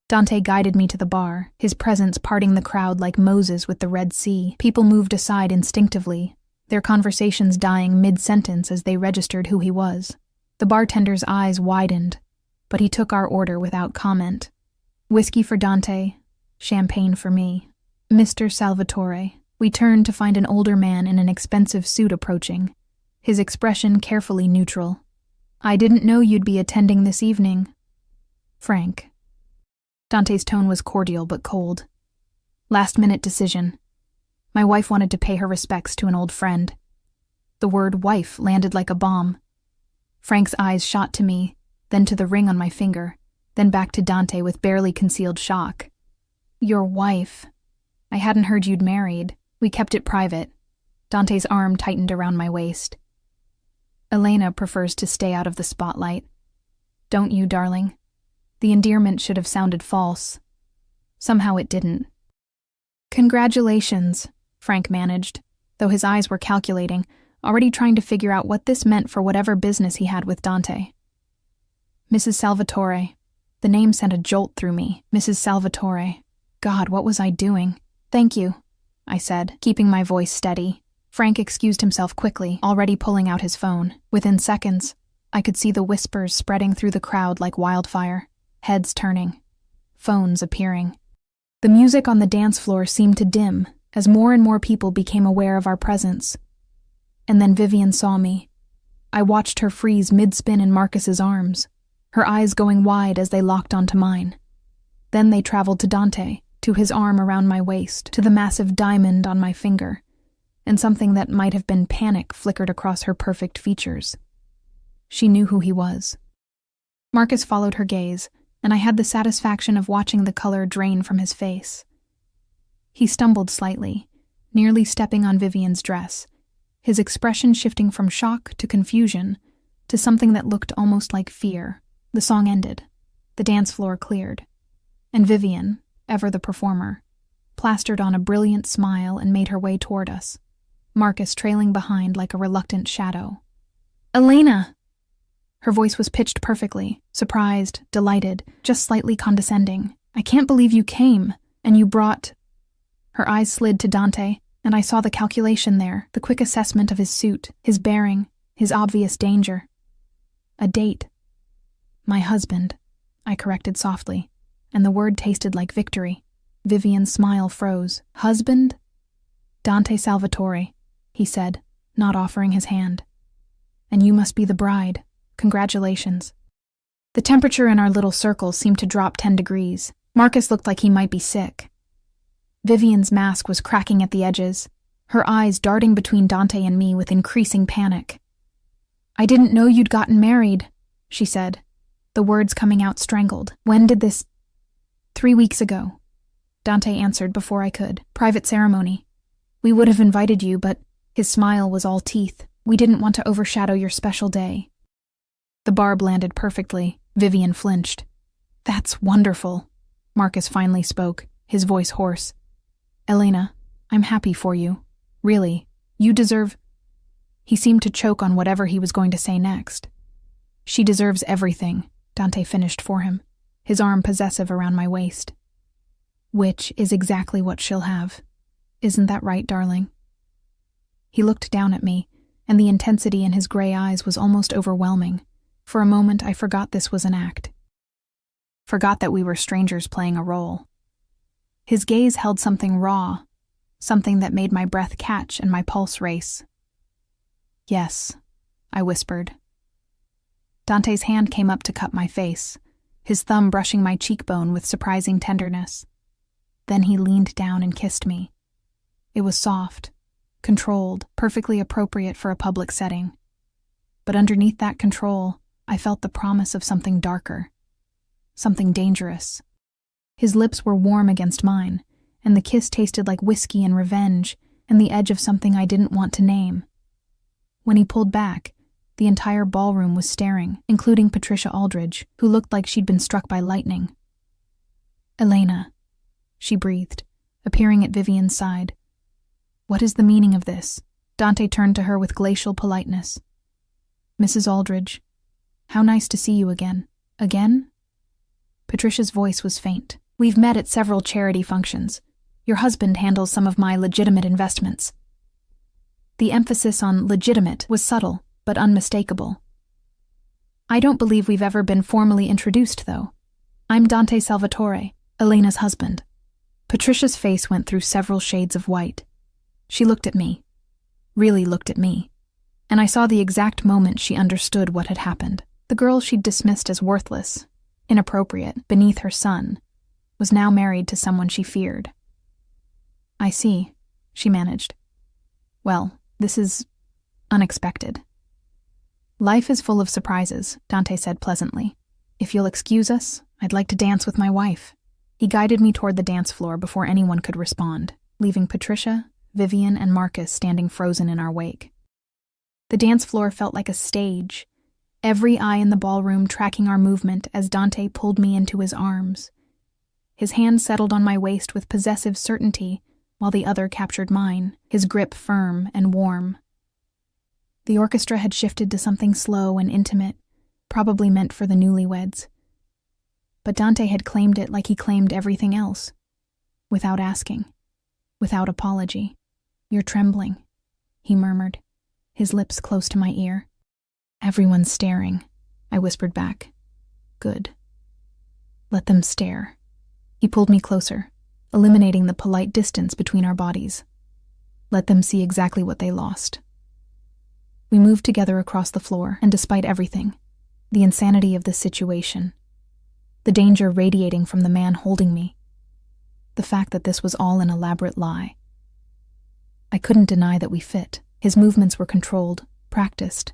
Dante guided me to the bar, his presence parting the crowd like Moses with the Red Sea. People moved aside instinctively, their conversations dying mid-sentence as they registered who he was. The bartender's eyes widened, but he took our order without comment. Whiskey for Dante, champagne for me. "Mr. Salvatore." We turned to find an older man in an expensive suit approaching, his expression carefully neutral. "I didn't know you'd be attending this evening, Frank." Dante's tone was cordial but cold. Last-minute decision. My wife wanted to pay her respects to an old friend. The word wife landed like a bomb. Frank's eyes shot to me, then to the ring on my finger, then back to Dante with barely concealed shock. "Your wife. I hadn't heard you'd married. We kept it private." Dante's arm tightened around my waist. "Elena prefers to stay out of the spotlight. Don't you, darling?" The endearment should have sounded false. Somehow it didn't. "Congratulations," Frank managed, though his eyes were calculating, already trying to figure out what this meant for whatever business he had with Dante. "Mrs. Salvatore." The name sent a jolt through me. Mrs. Salvatore. God, what was I doing? "Thank you," I said, keeping my voice steady. Frank excused himself quickly, already pulling out his phone. Within seconds, I could see the whispers spreading through the crowd like wildfire. Heads turning, phones appearing. The music on the dance floor seemed to dim as more and more people became aware of our presence. And then Vivian saw me. I watched her freeze mid-spin in Marcus's arms, her eyes going wide as they locked onto mine. Then they traveled to Dante, to his arm around my waist, to the massive diamond on my finger, and something that might have been panic flickered across her perfect features. She knew who he was. Marcus followed her gaze, and I had the satisfaction of watching the color drain from his face. He stumbled slightly, nearly stepping on Vivian's dress, his expression shifting from shock to confusion to something that looked almost like fear. The song ended. The dance floor cleared. And Vivian, ever the performer, plastered on a brilliant smile and made her way toward us, Marcus trailing behind like a reluctant shadow. "Elena!" Her voice was pitched perfectly, surprised, delighted, just slightly condescending. "I can't believe you came, and you brought—" Her eyes slid to Dante, and I saw the calculation there, the quick assessment of his suit, his bearing, his obvious danger. "A date." "My husband," I corrected softly, and the word tasted like victory. Vivian's smile froze. "Husband?" "Dante Salvatore," he said, not offering his hand. "And you must be the bride. Congratulations." The temperature in our little circle seemed to drop 10 degrees. Marcus looked like he might be sick. Vivian's mask was cracking at the edges, her eyes darting between Dante and me with increasing panic. "I didn't know you'd gotten married," she said, the words coming out strangled. "When did this—" "3 weeks ago," Dante answered before I could. "Private ceremony. We would have invited you, but His smile was all teeth. "We didn't want to overshadow your special day." The barb landed perfectly. Vivian flinched. "That's wonderful." Marcus finally spoke, his voice hoarse. "Elena, I'm happy for you. Really, you deserve—" He seemed to choke on whatever he was going to say next. "She deserves everything," Dante finished for him, his arm possessive around my waist. "Which is exactly what she'll have. Isn't that right, darling?" He looked down at me, and the intensity in his gray eyes was almost overwhelming. For a moment, I forgot this was an act. Forgot that we were strangers playing a role. His gaze held something raw, something that made my breath catch and my pulse race. "Yes," I whispered. Dante's hand came up to cup my face, his thumb brushing my cheekbone with surprising tenderness. Then he leaned down and kissed me. It was soft, controlled, perfectly appropriate for a public setting. But underneath that control, I felt the promise of something darker, something dangerous. His lips were warm against mine, and the kiss tasted like whiskey and revenge and the edge of something I didn't want to name. When he pulled back, the entire ballroom was staring, including Patricia Aldridge, who looked like she'd been struck by lightning. "Elena," she breathed, appearing at Vivian's side. "What is the meaning of this?" Dante turned to her with glacial politeness. "Mrs. Aldridge, how nice to see you again." "Again?" Patricia's voice was faint. "We've met at several charity functions. Your husband handles some of my legitimate investments." The emphasis on legitimate was subtle, but unmistakable. "I don't believe we've ever been formally introduced, though. I'm Dante Salvatore, Elena's husband." Patricia's face went through several shades of white. She looked at me, really looked at me, and I saw the exact moment she understood what had happened. The girl she'd dismissed as worthless, inappropriate, beneath her son, was now married to someone she feared. "I see," she managed. "Well, this is unexpected." "Life is full of surprises," Dante said pleasantly. "If you'll excuse us, I'd like to dance with my wife." He guided me toward the dance floor before anyone could respond, leaving Patricia, Vivian, and Marcus standing frozen in our wake. The dance floor felt like a stage, every eye in the ballroom tracking our movement as Dante pulled me into his arms. His hand settled on my waist with possessive certainty, while the other captured mine, his grip firm and warm. The orchestra had shifted to something slow and intimate, probably meant for the newlyweds. But Dante had claimed it like he claimed everything else, without asking, without apology. "You're trembling," he murmured, his lips close to my ear. "Everyone's staring," I whispered back. "Good. Let them stare." He pulled me closer, eliminating the polite distance between our bodies. Let them see exactly what they lost. We moved together across the floor, and despite everything, the insanity of this situation, the danger radiating from the man holding me, the fact that this was all an elaborate lie, I couldn't deny that we fit. His movements were controlled, practiced,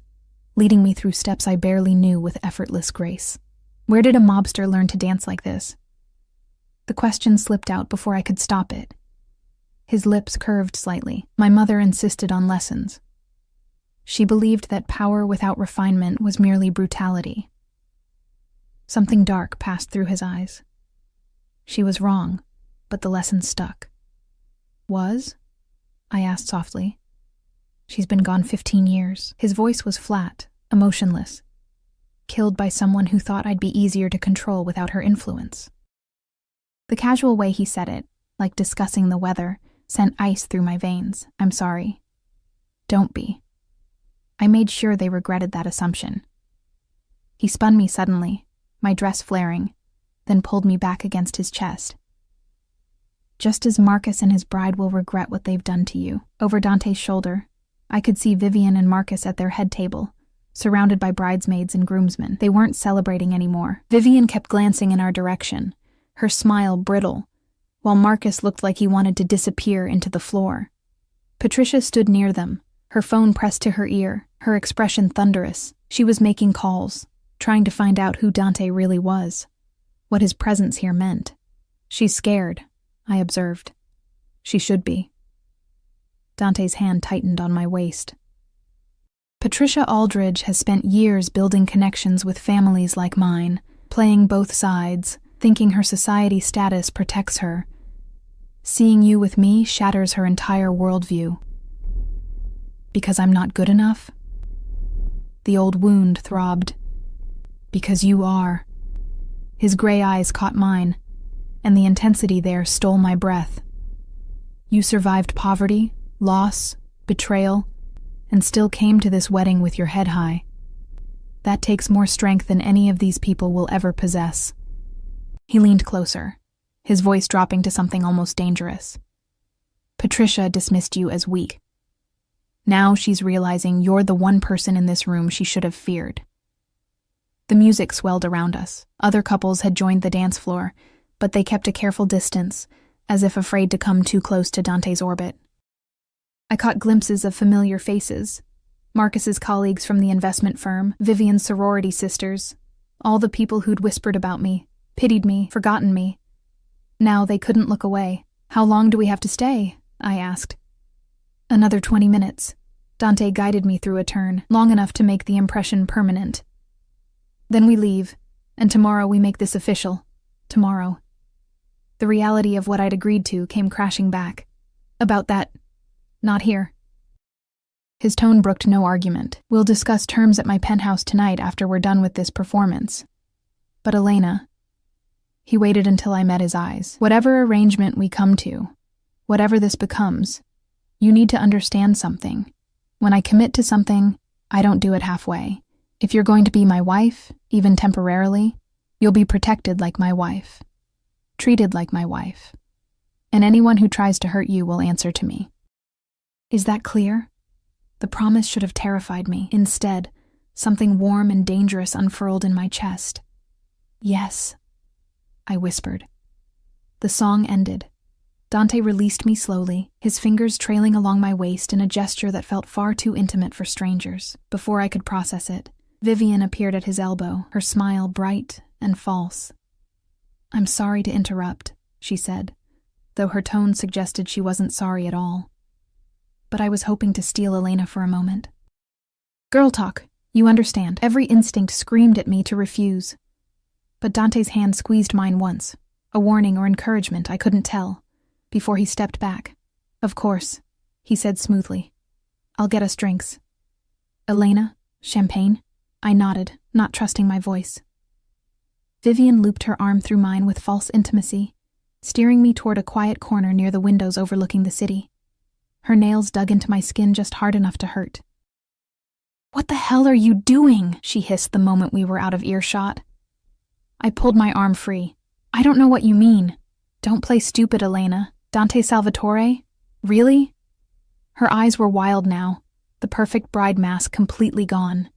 leading me through steps I barely knew with effortless grace. Where did a mobster learn to dance like this? The question slipped out before I could stop it. His lips curved slightly. My mother insisted on lessons. She believed that power without refinement was merely brutality. Something dark passed through his eyes. She was wrong, but the lesson stuck. "Was?" I asked softly. "She's been gone 15 years. His voice was flat, emotionless. Killed by someone who thought I'd be easier to control without her influence. The casual way he said it, like discussing the weather, sent ice through my veins. "I'm sorry." "Don't be." I made sure they regretted that assumption. He spun me suddenly, my dress flaring, then pulled me back against his chest. "Just as Marcus and his bride will regret what they've done to you." Over Dante's shoulder, I could see Vivian and Marcus at their head table, surrounded by bridesmaids and groomsmen. They weren't celebrating anymore. Vivian kept glancing in our direction, her smile brittle, while Marcus looked like he wanted to disappear into the floor. Patricia stood near them, her phone pressed to her ear, her expression thunderous. She was making calls, trying to find out who Dante really was, what his presence here meant. "She's scared," I observed. "She should be." Dante's hand tightened on my waist. Patricia Aldridge has spent years building connections with families like mine, playing both sides, thinking her society status protects her. Seeing you with me shatters her entire worldview. Because I'm not good enough? The old wound throbbed. Because you are. His gray eyes caught mine, and the intensity there stole my breath. You survived poverty, loss, betrayal, and still came to this wedding with your head high. That takes more strength than any of these people will ever possess. He leaned closer, his voice dropping to something almost dangerous. Patricia dismissed you as weak. Now she's realizing you're the one person in this room she should have feared. The music swelled around us. Other couples had joined the dance floor, but they kept a careful distance, as if afraid to come too close to Dante's orbit. I caught glimpses of familiar faces. Marcus's colleagues from the investment firm, Vivian's sorority sisters, all the people who'd whispered about me, pitied me, forgotten me. Now they couldn't look away. How long do we have to stay? I asked. Another 20 minutes. Dante guided me through a turn, long enough to make the impression permanent. Then we leave, and tomorrow we make this official. Tomorrow. The reality of what I'd agreed to came crashing back. About that, not here. His tone brooked no argument. We'll discuss terms at my penthouse tonight after we're done with this performance. But Elena... He waited until I met his eyes. Whatever arrangement we come to, whatever this becomes, you need to understand something. When I commit to something, I don't do it halfway. If you're going to be my wife, even temporarily, you'll be protected like my wife, treated like my wife, and anyone who tries to hurt you will answer to me. Is that clear? The promise should have terrified me. Instead, something warm and dangerous unfurled in my chest. Yes, I whispered. The song ended. Dante released me slowly, his fingers trailing along my waist in a gesture that felt far too intimate for strangers. Before I could process it, Vivian appeared at his elbow, her smile bright and false. I'm sorry to interrupt, she said, though her tone suggested she wasn't sorry at all. But I was hoping to steal Elena for a moment. Girl talk, you understand. Every instinct screamed at me to refuse. But Dante's hand squeezed mine once, a warning or encouragement, I couldn't tell, before he stepped back. Of course, he said smoothly. I'll get us drinks. Elena? Champagne? I nodded, not trusting my voice. Vivian looped her arm through mine with false intimacy, steering me toward a quiet corner near the windows overlooking the city. Her nails dug into my skin just hard enough to hurt. What the hell are you doing? She hissed the moment we were out of earshot. I pulled my arm free. I don't know what you mean. Don't play stupid, Elena. Dante Salvatore? Really? Her eyes were wild now, the perfect bride mask completely gone.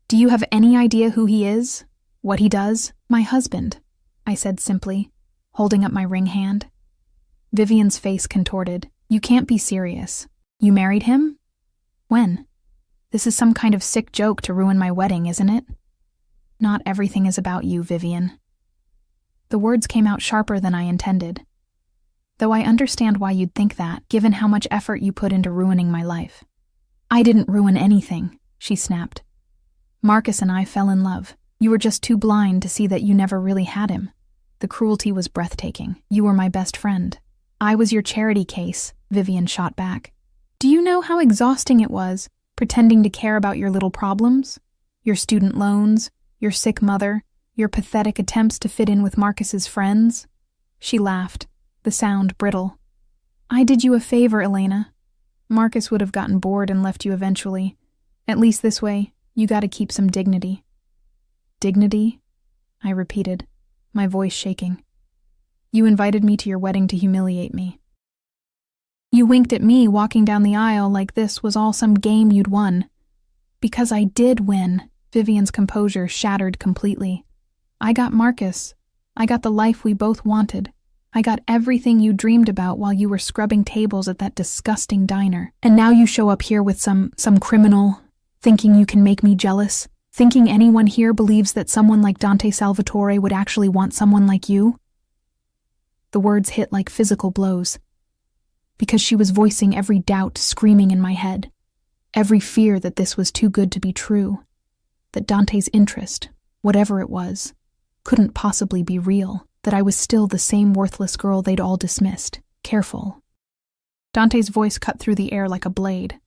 Do you have any idea who he is? What he does? My husband, I said simply, holding up my ring hand. Vivian's face contorted. You can't be serious. You married him? When? This is some kind of sick joke to ruin my wedding, isn't it? Not everything is about you, Vivian. The words came out sharper than I intended. Though I understand why you'd think that, given how much effort you put into ruining my life. I didn't ruin anything, she snapped. Marcus and I fell in love. You were just too blind to see that you never really had him. The cruelty was breathtaking. You were my best friend. I was your charity case, Vivian shot back. Do you know how exhausting it was, pretending to care about your little problems? Your student loans, your sick mother, your pathetic attempts to fit in with Marcus's friends? She laughed, the sound brittle. I did you a favor, Elena. Marcus would have gotten bored and left you eventually. At least this way, you gotta keep some dignity. Dignity? I repeated, my voice shaking. You invited me to your wedding to humiliate me. You winked at me walking down the aisle like this was all some game you'd won. Because I did win. Vivian's composure shattered completely. I got Marcus. I got the life we both wanted. I got everything you dreamed about while you were scrubbing tables at that disgusting diner. And now you show up here with some criminal, thinking you can make me jealous, thinking anyone here believes that someone like Dante Salvatore would actually want someone like you? The words hit like physical blows. because she was voicing every doubt screaming in my head, every fear that this was too good to be true, that Dante's interest, whatever it was, couldn't possibly be real, that I was still the same worthless girl they'd all dismissed. Careful. Dante's voice cut through the air like a blade.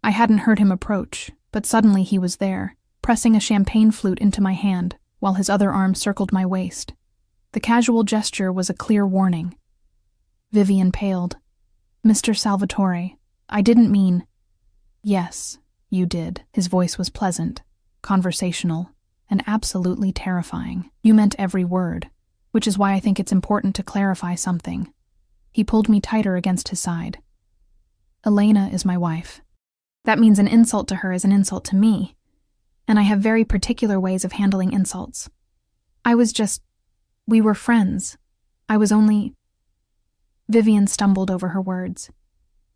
I hadn't heard him approach, but suddenly he was there, pressing a champagne flute into my hand, while his other arm circled my waist. The casual gesture was a clear warning. Vivian paled. "Mr. Salvatore, I didn't mean—" "Yes, you did." His voice was pleasant, conversational, and absolutely terrifying. "You meant every word, which is why I think it's important to clarify something." He pulled me tighter against his side. "Elena is my wife. That means an insult to her is an insult to me, and I have very particular ways of handling insults. We were friends. I was only—" Vivian stumbled over her words.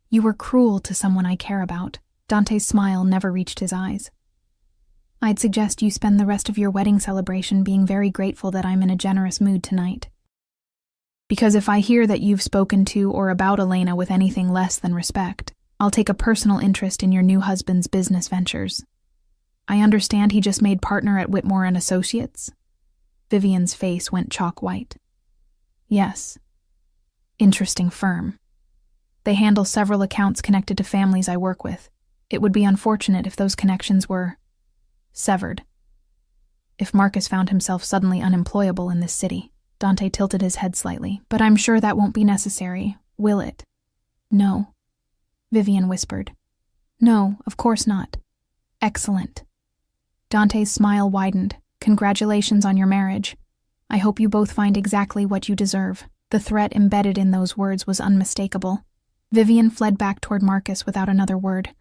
"You were cruel to someone I care about." Dante's smile never reached his eyes. "I'd suggest you spend the rest of your wedding celebration being very grateful that I'm in a generous mood tonight. Because if I hear that you've spoken to or about Elena with anything less than respect, I'll take a personal interest in your new husband's business ventures. I understand he just made partner at Whitmore and Associates?" Vivian's face went chalk white. "Yes. Interesting firm. They handle several accounts connected to families I work with. It would be unfortunate if those connections were severed. If Marcus found himself suddenly unemployable in this city." Dante tilted his head slightly. "But I'm sure that won't be necessary, will it?" "No," Vivian whispered. "No, of course not." "Excellent." Dante's smile widened. "Congratulations on your marriage. I hope you both find exactly what you deserve." The threat embedded in those words was unmistakable. Vivian fled back toward Marcus without another word,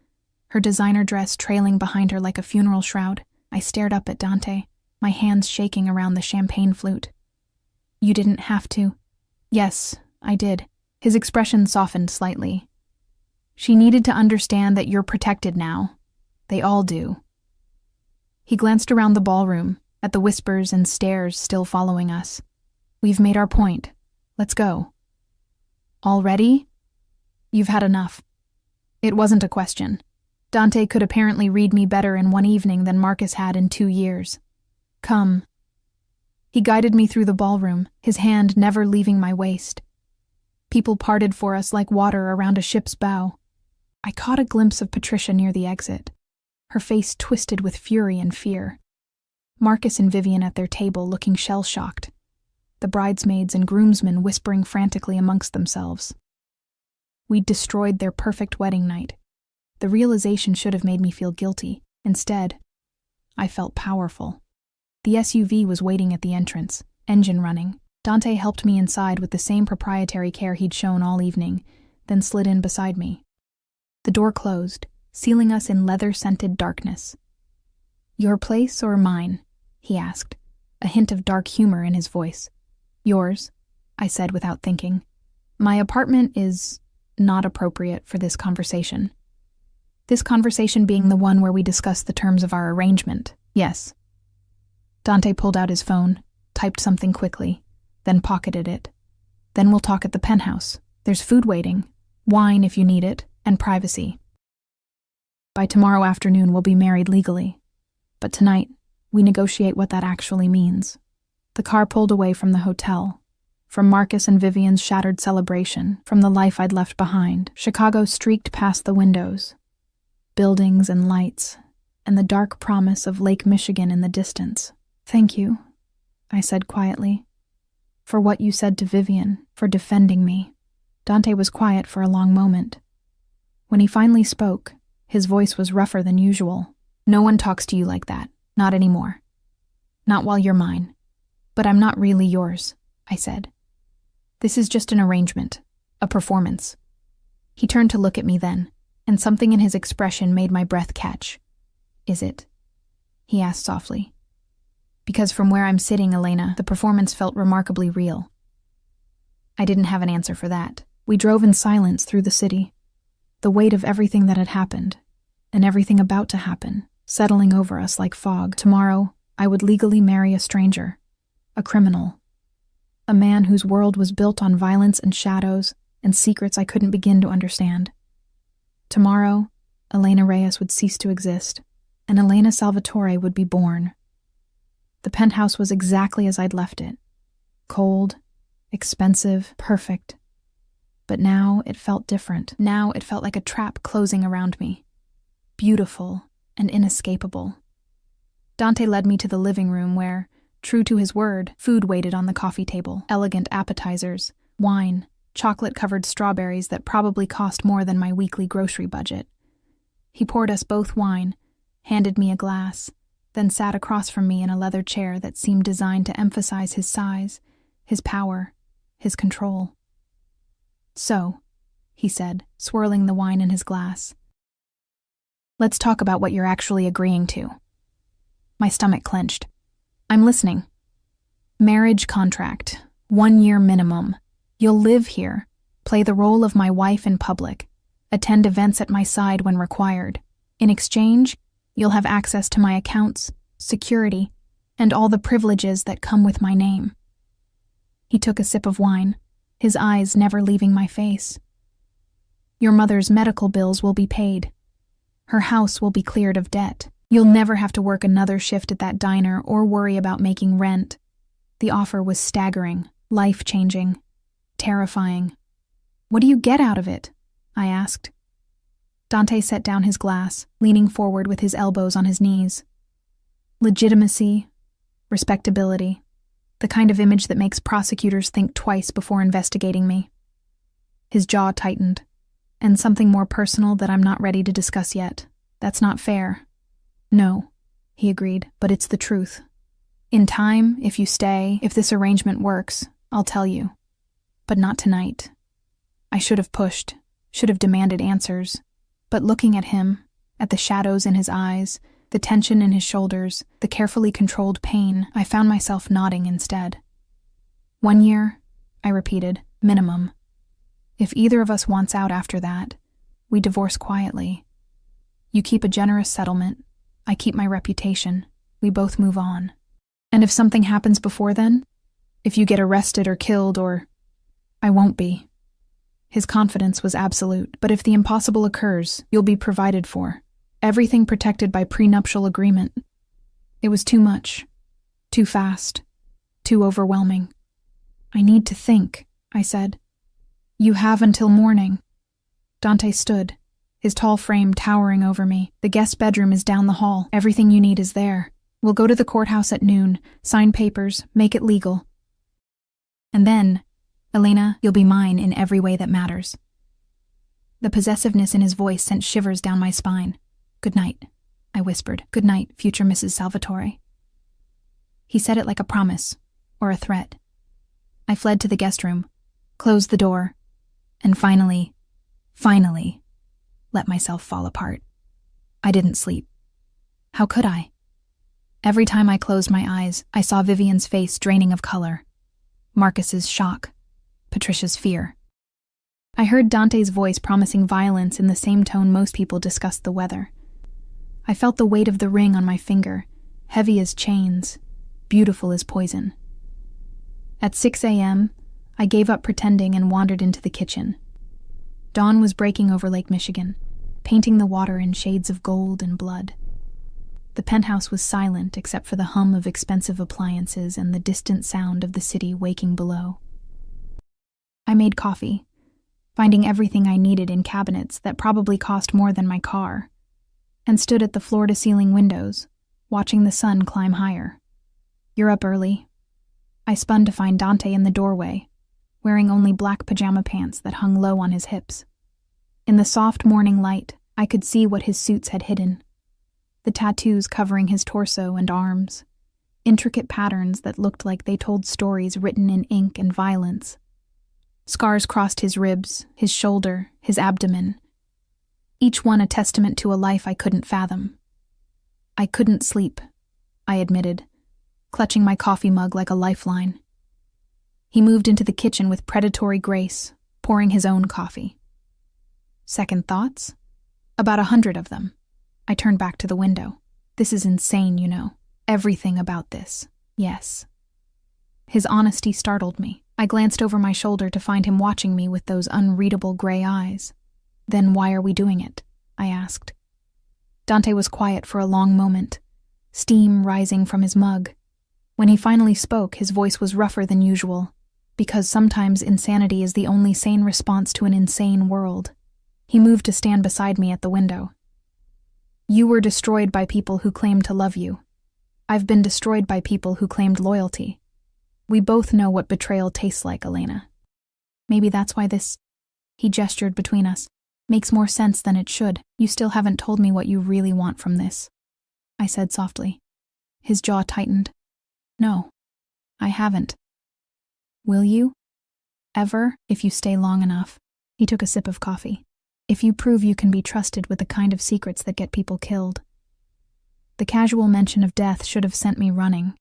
her designer dress trailing behind her like a funeral shroud. I stared up at Dante, my hands shaking around the champagne flute. "You didn't have to." "Yes, I did." His expression softened slightly. "She needed to understand that you're protected now. They all do." He glanced around the ballroom, at the whispers and stares still following us. "We've made our point. Let's go." "Already?" "You've had enough." It wasn't a question. Dante could apparently read me better in one evening than Marcus had in 2 years. "Come." He guided me through the ballroom, his hand never leaving my waist. People parted for us like water around a ship's bow. I caught a glimpse of Patricia near the exit, her face twisted with fury and fear. Marcus and Vivian at their table looking shell-shocked, the bridesmaids and groomsmen whispering frantically amongst themselves. We'd destroyed their perfect wedding night. The realization should have made me feel guilty. Instead, I felt powerful. The SUV was waiting at the entrance, engine running. Dante helped me inside with the same proprietary care he'd shown all evening, then slid in beside me. The door closed, sealing us in leather-scented darkness. "Your place or mine?" he asked, a hint of dark humor in his voice. "Yours," I said without thinking. "My apartment is not appropriate for this conversation." This conversation being the one where we discussed the terms of our arrangement. "Yes." Dante pulled out his phone, typed something quickly, then pocketed it. "Then we'll talk at the penthouse. There's food waiting, wine if you need it, and privacy. By tomorrow afternoon we'll be married legally. But tonight, we negotiate what that actually means." The car pulled away from the hotel, from Marcus and Vivian's shattered celebration, from the life I'd left behind. Chicago streaked past the windows, buildings and lights, and the dark promise of Lake Michigan in the distance. "Thank you," I said quietly, "for what you said to Vivian, for defending me." Dante was quiet for a long moment. When he finally spoke, his voice was rougher than usual. "No one talks to you like that, not anymore. Not while you're mine. But I'm not really yours," I said. "This is just an arrangement, a performance." He turned to look at me then, and something in his expression made my breath catch. "Is it?" he asked softly. "Because from where I'm sitting, Elena, the performance felt remarkably real." I didn't have an answer for that. We drove in silence through the city, the weight of everything that had happened, and everything about to happen, settling over us like fog. Tomorrow, I would legally marry a stranger, a criminal, a man whose world was built on violence and shadows and secrets I couldn't begin to understand. Tomorrow, Elena Reyes would cease to exist, and Elena Salvatore would be born. The penthouse was exactly as I'd left it. Cold, expensive, perfect. But now it felt different. Now it felt like a trap closing around me. Beautiful and inescapable. Dante led me to the living room where, true to his word, food waited on the coffee table. Elegant appetizers, wine, chocolate-covered strawberries that probably cost more than my weekly grocery budget. He poured us both wine, handed me a glass, then sat across from me in a leather chair that seemed designed to emphasize his size, his power, his control. "So," he said, swirling the wine in his glass, "let's talk about what you're actually agreeing to." My stomach clenched. "I'm listening." "Marriage contract, 1 year minimum. You'll live here, play the role of my wife in public, attend events at my side when required. In exchange, you'll have access to my accounts, security, and all the privileges that come with my name." He took a sip of wine, his eyes never leaving my face. "Your mother's medical bills will be paid. Her house will be cleared of debt. You'll never have to work another shift at that diner or worry about making rent." The offer was staggering, life-changing, terrifying. "What do you get out of it?" I asked. Dante set down his glass, leaning forward with his elbows on his knees. "Legitimacy, respectability, the kind of image that makes prosecutors think twice before investigating me." His jaw tightened. "And something more personal that I'm not ready to discuss yet. That's not fair." "No," he agreed, "but it's the truth. In time, if you stay, if this arrangement works, I'll tell you. But not tonight." I should have pushed, should have demanded answers. But looking at him, at the shadows in his eyes, the tension in his shoulders, the carefully controlled pain, I found myself nodding instead. 1 year, I repeated, minimum. If either of us wants out after that, we divorce quietly. You keep a generous settlement, I keep my reputation, we both move on. And if something happens before then? If you get arrested or killed or... I won't be. His confidence was absolute, but if the impossible occurs, you'll be provided for. Everything protected by prenuptial agreement. It was too much. Too fast. Too overwhelming. I need to think, I said. You have until morning. Dante stood, his tall frame towering over me. The guest bedroom is down the hall. Everything you need is there. We'll go to the courthouse at noon, sign papers, make it legal. And then, Elena, you'll be mine in every way that matters. The possessiveness in his voice sent shivers down my spine. Good night, I whispered. Good night, future Mrs. Salvatore. He said it like a promise, or a threat. I fled to the guest room, closed the door, and finally, let myself fall apart. I didn't sleep. How could I? Every time I closed my eyes, I saw Vivian's face draining of color, Marcus's shock, Patricia's fear. I heard Dante's voice promising violence in the same tone most people discussed the weather. I felt the weight of the ring on my finger, heavy as chains, beautiful as poison. At 6 a.m., I gave up pretending and wandered into the kitchen. Dawn was breaking over Lake Michigan, painting the water in shades of gold and blood. The penthouse was silent except for the hum of expensive appliances and the distant sound of the city waking below. I made coffee, finding everything I needed in cabinets that probably cost more than my car, and stood at the floor-to-ceiling windows, watching the sun climb higher. You're up early. I spun to find Dante in the doorway, wearing only black pajama pants that hung low on his hips. In the soft morning light, I could see what his suits had hidden. The tattoos covering his torso and arms, intricate patterns that looked like they told stories written in ink and violence. Scars crossed his ribs, his shoulder, his abdomen, each one a testament to a life I couldn't fathom. I couldn't sleep, I admitted, clutching my coffee mug like a lifeline. He moved into the kitchen with predatory grace, pouring his own coffee. Second thoughts? About 100 of them. I turned back to the window. This is insane, you know. Everything about this. Yes. His honesty startled me. I glanced over my shoulder to find him watching me with those unreadable gray eyes. "Then why are we doing it?" I asked. Dante was quiet for a long moment, steam rising from his mug. When he finally spoke, his voice was rougher than usual, because sometimes insanity is the only sane response to an insane world. He moved to stand beside me at the window. "You were destroyed by people who claimed to love you. I've been destroyed by people who claimed loyalty. We both know what betrayal tastes like, Elena. Maybe that's why this," he gestured between us, "makes more sense than it should. You still haven't told me what you really want from this," I said softly. His jaw tightened. "No, I haven't." "Will you? Ever, if you stay long enough?" He took a sip of coffee. "If you prove you can be trusted with the kind of secrets that get people killed." The casual mention of death should have sent me running.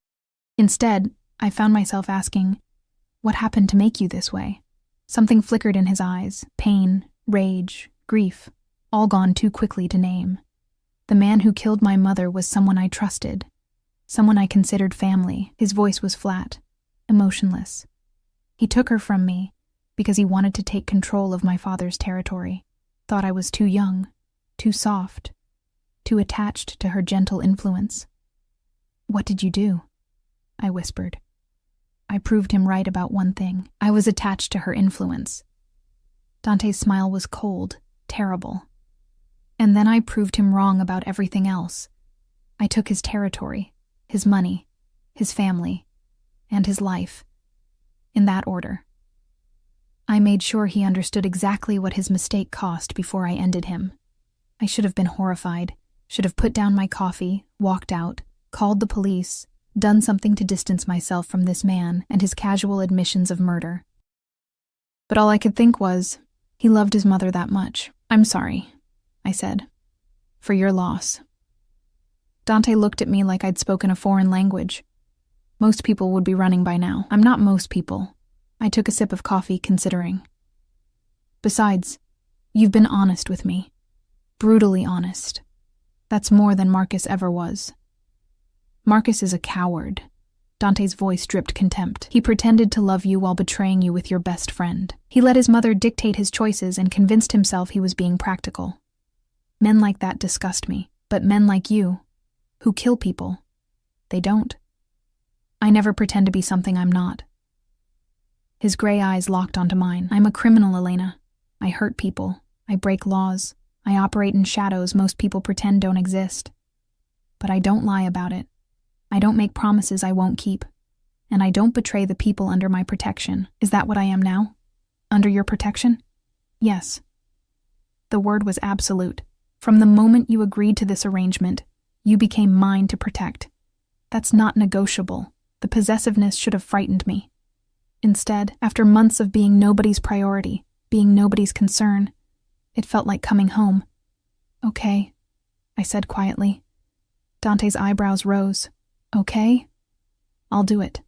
Instead, I found myself asking, "What happened to make you this way?" Something flickered in his eyes, pain, rage, grief, all gone too quickly to name. The man who killed my mother was someone I trusted, someone I considered family. His voice was flat, emotionless. He took her from me because he wanted to take control of my father's territory, thought I was too young, too soft, too attached to her gentle influence. "What did you do?" I whispered. I proved him right about one thing. I was attached to her influence. Dante's smile was cold, terrible. And then I proved him wrong about everything else. I took his territory, his money, his family, and his life. In that order. I made sure he understood exactly what his mistake cost before I ended him. I should have been horrified, should have put down my coffee, walked out, called the police, done something to distance myself from this man and his casual admissions of murder. But all I could think was, he loved his mother that much. "I'm sorry," I said, "for your loss." Dante looked at me like I'd spoken a foreign language. Most people would be running by now. I'm not most people. I took a sip of coffee, considering. Besides, you've been honest with me. Brutally honest. That's more than Marcus ever was. Marcus is a coward. Dante's voice dripped contempt. He pretended to love you while betraying you with your best friend. He let his mother dictate his choices and convinced himself he was being practical. Men like that disgust me, but men like you, who kill people, they don't. I never pretend to be something I'm not. His gray eyes locked onto mine. I'm a criminal, Elena. I hurt people. I break laws. I operate in shadows most people pretend don't exist. But I don't lie about it. I don't make promises I won't keep. And I don't betray the people under my protection. Is that what I am now? Under your protection? Yes. The word was absolute. From the moment you agreed to this arrangement, you became mine to protect. That's not negotiable. The possessiveness should have frightened me. Instead, after months of being nobody's priority, being nobody's concern, it felt like coming home. "Okay," I said quietly. Dante's eyebrows rose. "Okay? I'll do it.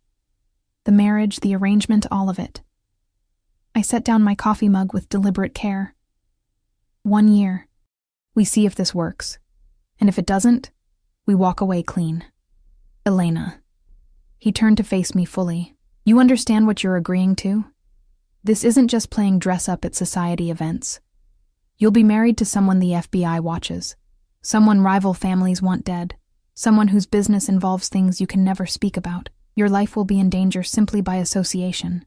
The marriage, the arrangement, all of it." I set down my coffee mug with deliberate care. 1 year. We see if this works. And if it doesn't, we walk away clean. Elena. He turned to face me fully. "You understand what you're agreeing to? This isn't just playing dress-up at society events. You'll be married to someone the FBI watches, someone rival families want dead, someone whose business involves things you can never speak about. Your life will be in danger simply by association."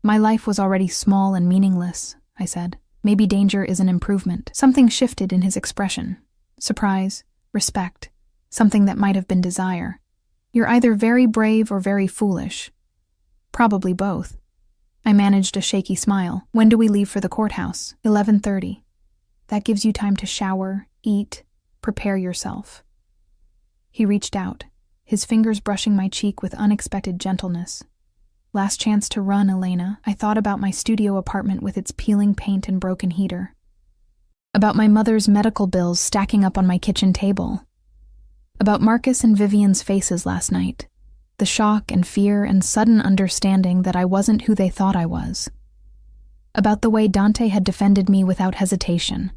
"My life was already small and meaningless," I said. "Maybe danger is an improvement." Something shifted in his expression. Surprise, respect, something that might have been desire. "You're either very brave or very foolish." "Probably both." I managed a shaky smile. "When do we leave for the courthouse?" 11:30. "That gives you time to shower, eat, prepare yourself." He reached out, his fingers brushing my cheek with unexpected gentleness. "Last chance to run, Elena." I thought about my studio apartment with its peeling paint and broken heater. About my mother's medical bills stacking up on my kitchen table. About Marcus and Vivian's faces last night. The shock and fear and sudden understanding that I wasn't who they thought I was. About the way Dante had defended me without hesitation,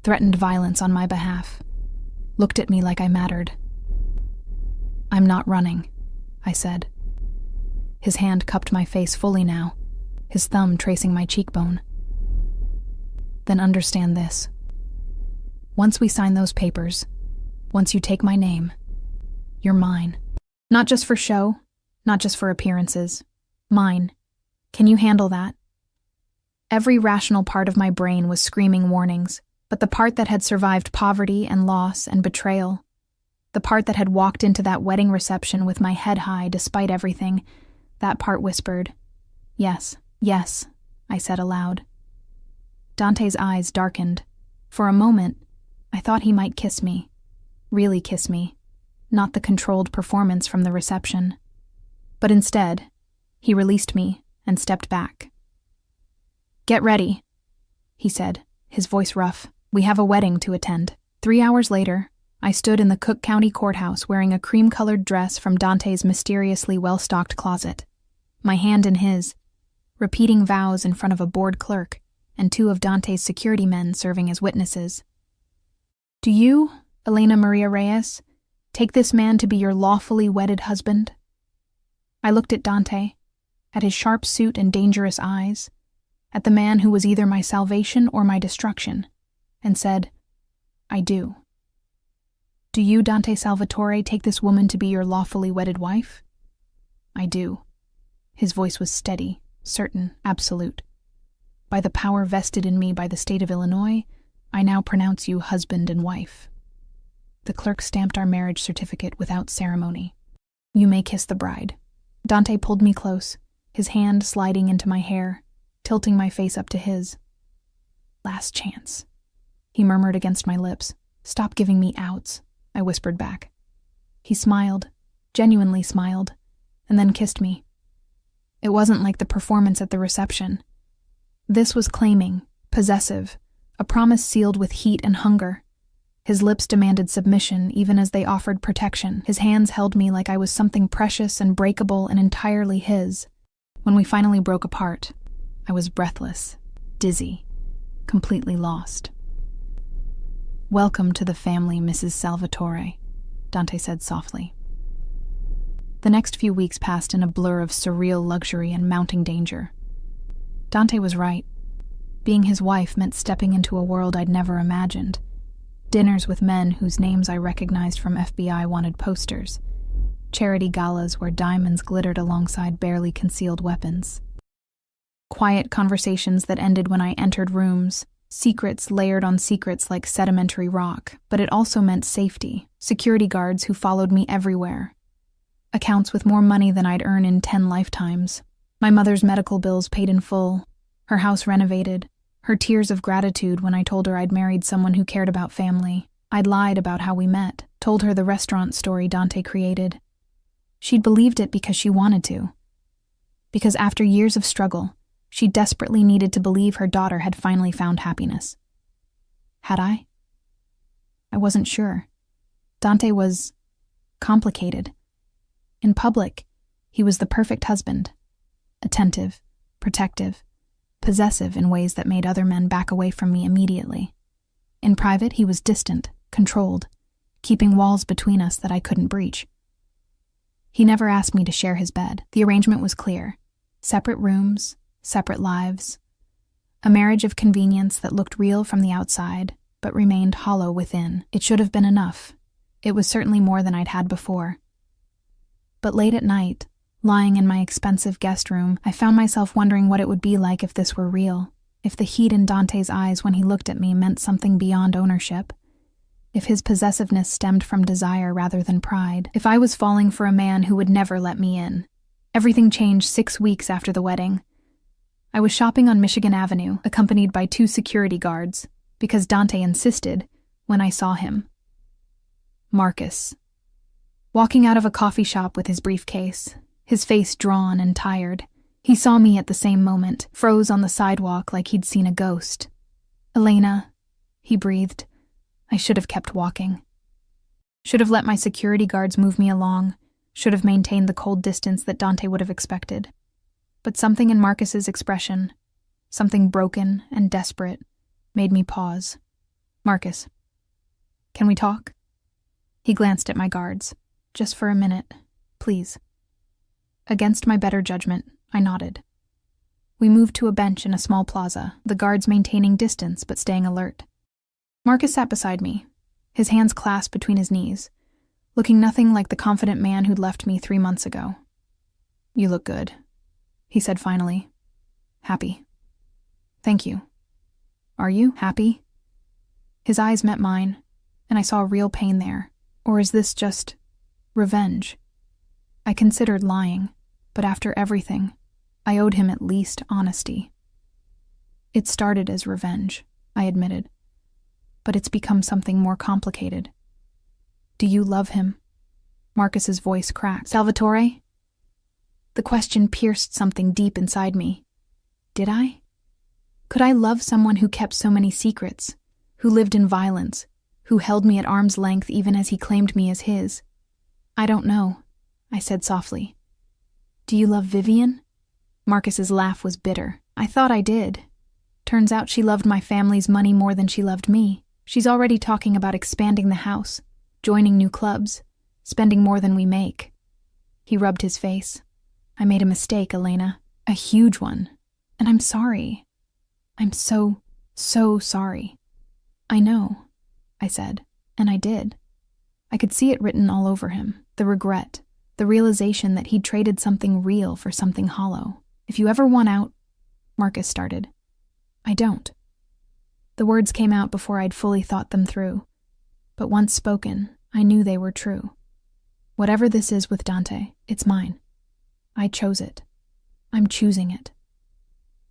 threatened violence on my behalf, looked at me like I mattered. "I'm not running," I said. His hand cupped my face fully now, his thumb tracing my cheekbone. Then understand this. Once we sign those papers, once you take my name, you're mine. Not just for show, not just for appearances. Mine. Can you handle that? Every rational part of my brain was screaming warnings, but the part that had survived poverty and loss and betrayal, the part that had walked into that wedding reception with my head high despite everything, that part whispered, "Yes, yes," I said aloud. Dante's eyes darkened. For a moment, I thought he might kiss me. Really kiss me, not the controlled performance from the reception. But instead, he released me and stepped back. "Get ready," he said, his voice rough. "We have a wedding to attend." 3 hours later, I stood in the Cook County Courthouse wearing a cream-colored dress from Dante's mysteriously well-stocked closet, my hand in his, repeating vows in front of a bored clerk and 2 of Dante's security men serving as witnesses. "Do you, Elena Maria Reyes, take this man to be your lawfully wedded husband?" I looked at Dante, at his sharp suit and dangerous eyes, at the man who was either my salvation or my destruction, and said, "I do." "Do you, Dante Salvatore, take this woman to be your lawfully wedded wife?" "I do." His voice was steady, certain, absolute. "By the power vested in me by the state of Illinois, I now pronounce you husband and wife." The clerk stamped our marriage certificate without ceremony. "You may kiss the bride." Dante pulled me close, his hand sliding into my hair, tilting my face up to his. "Last chance," he murmured against my lips. "Stop giving me outs," I whispered back. He smiled, genuinely smiled, and then kissed me. It wasn't like the performance at the reception. This was claiming, possessive, a promise sealed with heat and hunger. His lips demanded submission even as they offered protection. His hands held me like I was something precious and breakable and entirely his. When we finally broke apart, I was breathless, dizzy, completely lost. "Welcome to the family, Mrs. Salvatore," Dante said softly. The next few weeks passed in a blur of surreal luxury and mounting danger. Dante was right. Being his wife meant stepping into a world I'd never imagined. Dinners with men whose names I recognized from FBI wanted posters. Charity galas where diamonds glittered alongside barely concealed weapons. Quiet conversations that ended when I entered rooms, secrets layered on secrets like sedimentary rock, but it also meant safety, security guards who followed me everywhere. Accounts with more money than I'd earn in 10 lifetimes. My mother's medical bills paid in full, her house renovated, her tears of gratitude when I told her I'd married someone who cared about family. I'd lied about how we met, told her the restaurant story Dante created. She'd believed it because she wanted to. Because after years of struggle, she desperately needed to believe her daughter had finally found happiness. Had I? I wasn't sure. Dante was complicated. In public, he was the perfect husband. Attentive, protective, possessive in ways that made other men back away from me immediately. In private, he was distant, controlled, keeping walls between us that I couldn't breach. He never asked me to share his bed. The arrangement was clear. Separate rooms, separate lives. A marriage of convenience that looked real from the outside, but remained hollow within. It should have been enough. It was certainly more than I'd had before. But late at night, lying in my expensive guest room, I found myself wondering what it would be like if this were real, if the heat in Dante's eyes when he looked at me meant something beyond ownership, if his possessiveness stemmed from desire rather than pride, if I was falling for a man who would never let me in. Everything changed 6 weeks after the wedding. I was shopping on Michigan Avenue, accompanied by 2 security guards, because Dante insisted when I saw him. Marcus. Walking out of a coffee shop with his briefcase, his face drawn and tired, he saw me at the same moment, froze on the sidewalk like he'd seen a ghost. "Elena," he breathed. I should have kept walking. Should have let my security guards move me along, should have maintained the cold distance that Dante would have expected. But something in Marcus's expression, something broken and desperate, made me pause. "Marcus, can we talk?" He glanced at my guards. "Just for a minute, please." Against my better judgment, I nodded. We moved to a bench in a small plaza, the guards maintaining distance but staying alert. Marcus sat beside me, his hands clasped between his knees, looking nothing like the confident man who'd left me 3 months ago. "You look good," he said finally. "Happy." "Thank you. Are you happy?" His eyes met mine, and I saw real pain there. Or is this just revenge? I considered lying, but after everything, I owed him at least honesty. "It started as revenge," I admitted, "but it's become something more complicated." "Do you love him?" Marcus's voice cracked. "Salvatore?" The question pierced something deep inside me. Did I? Could I love someone who kept so many secrets, who lived in violence, who held me at arm's length even as he claimed me as his? "I don't know," I said softly. "Do you love Vivian?" Marcus's laugh was bitter. "I thought I did. Turns out she loved my family's money more than she loved me. She's already talking about expanding the house, joining new clubs, spending more than we make." He rubbed his face. "I made a mistake, Elena. A huge one. And I'm sorry. I'm so sorry." "I know," I said, and I did. I could see it written all over him, the regret, the realization that he'd traded something real for something hollow. "If you ever want out," Marcus started. "I don't." The words came out before I'd fully thought them through, but once spoken, I knew they were true. Whatever this is with Dante, it's mine. I chose it. I'm choosing it.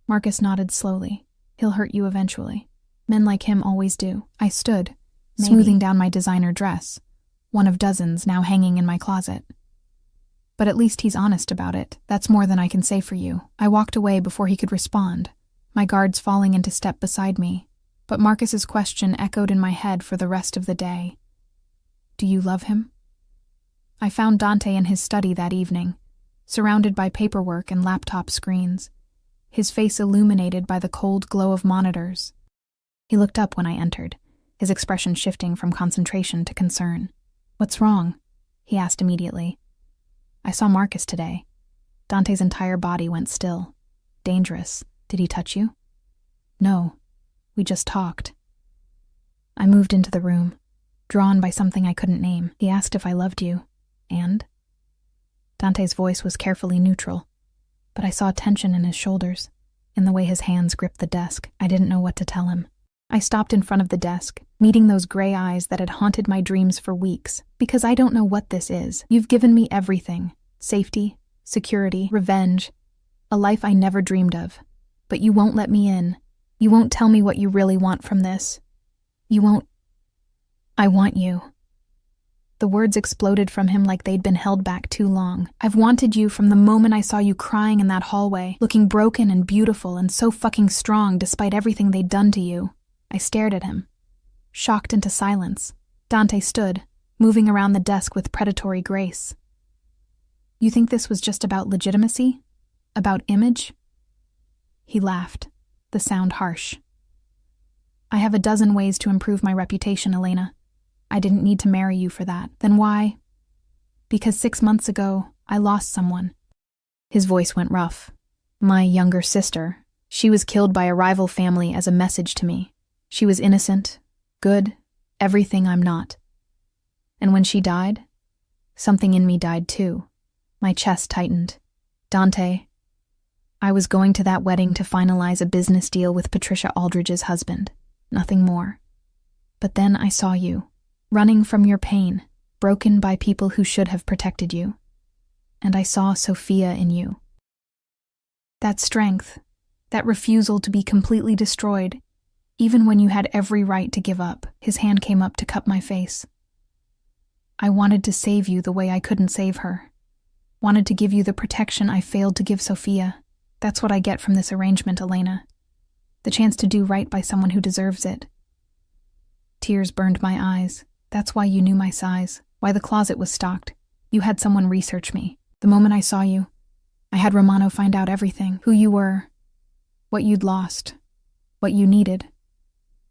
Marcus nodded slowly. "He'll hurt you eventually. Men like him always do." I stood, smoothing down my designer dress, one of dozens now hanging in my closet. "But at least he's honest about it. That's more than I can say for you." I walked away before he could respond, my guards falling into step beside me, but Marcus's question echoed in my head for the rest of the day. "Do you love him?" I found Dante in his study that evening, surrounded by paperwork and laptop screens, his face illuminated by the cold glow of monitors. He looked up when I entered, his expression shifting from concentration to concern. "What's wrong?" he asked immediately. "I saw Marcus today." Dante's entire body went still. "Dangerous. Did he touch you?" "No. We just talked." I moved into the room, drawn by something I couldn't name. "He asked if I loved you. And?" Dante's voice was carefully neutral, but I saw tension in his shoulders, in the way his hands gripped the desk. I didn't know what to tell him. I stopped in front of the desk, meeting those gray eyes that had haunted my dreams for weeks. "Because I don't know what this is. You've given me everything. Safety, security, revenge, a life I never dreamed of. But you won't let me in. You won't tell me what you really want from this. You won't. I want you." The words exploded from him like they'd been held back too long. "I've wanted you from the moment I saw you crying in that hallway, looking broken and beautiful and so fucking strong despite everything they'd done to you." I stared at him, shocked into silence. Dante stood, moving around the desk with predatory grace. "You think this was just about legitimacy? About image?" He laughed, the sound harsh. "I have a dozen ways to improve my reputation, Elena. I didn't need to marry you for that. Then why?" "Because 6 months ago, I lost someone." His voice went rough. "My younger sister. She was killed by a rival family as a message to me. She was innocent, good, everything I'm not. And when she died, something in me died too." My chest tightened. "Dante, I was going to that wedding to finalize a business deal with Patricia Aldridge's husband. Nothing more. But then I saw you, running from your pain, broken by people who should have protected you. And I saw Sophia in you. That strength, that refusal to be completely destroyed, even when you had every right to give up." His hand came up to cup my face. "I wanted to save you the way I couldn't save her. Wanted to give you the protection I failed to give Sophia. That's what I get from this arrangement, Elena. The chance to do right by someone who deserves it." Tears burned my eyes. "That's why you knew my size, why the closet was stocked. You had someone research me. The moment I saw you, I had Romano find out everything, who you were, what you'd lost, what you needed."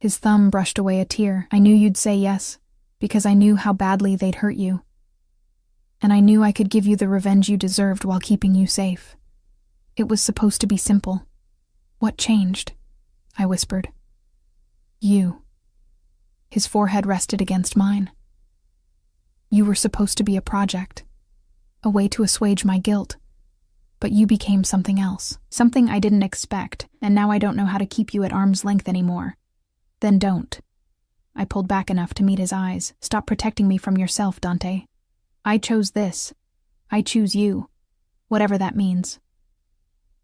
His thumb brushed away a tear. "I knew you'd say yes, because I knew how badly they'd hurt you. And I knew I could give you the revenge you deserved while keeping you safe. It was supposed to be simple. "What changed?" I whispered. "You." His forehead rested against mine. "You were supposed to be a project, a way to assuage my guilt. But you became something else, something I didn't expect, and now I don't know how to keep you at arm's length anymore." "Then don't." I pulled back enough to meet his eyes. "Stop protecting me from yourself, Dante. I chose this. I choose you. Whatever that means."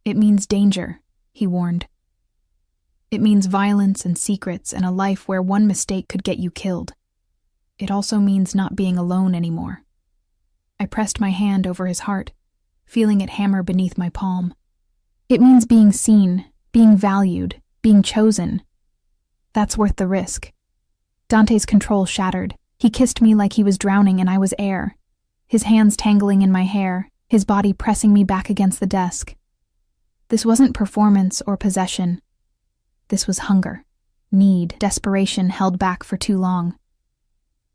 "It means danger," he warned. "It means violence and secrets and a life where one mistake could get you killed. It also means not being alone anymore." I pressed my hand over his heart, feeling it hammer beneath my palm. "It means being seen, being valued, being chosen. That's worth the risk." Dante's control shattered. He kissed me like he was drowning and I was air, his hands tangling in my hair, his body pressing me back against the desk. This wasn't performance or possession. This was hunger, need, desperation held back for too long.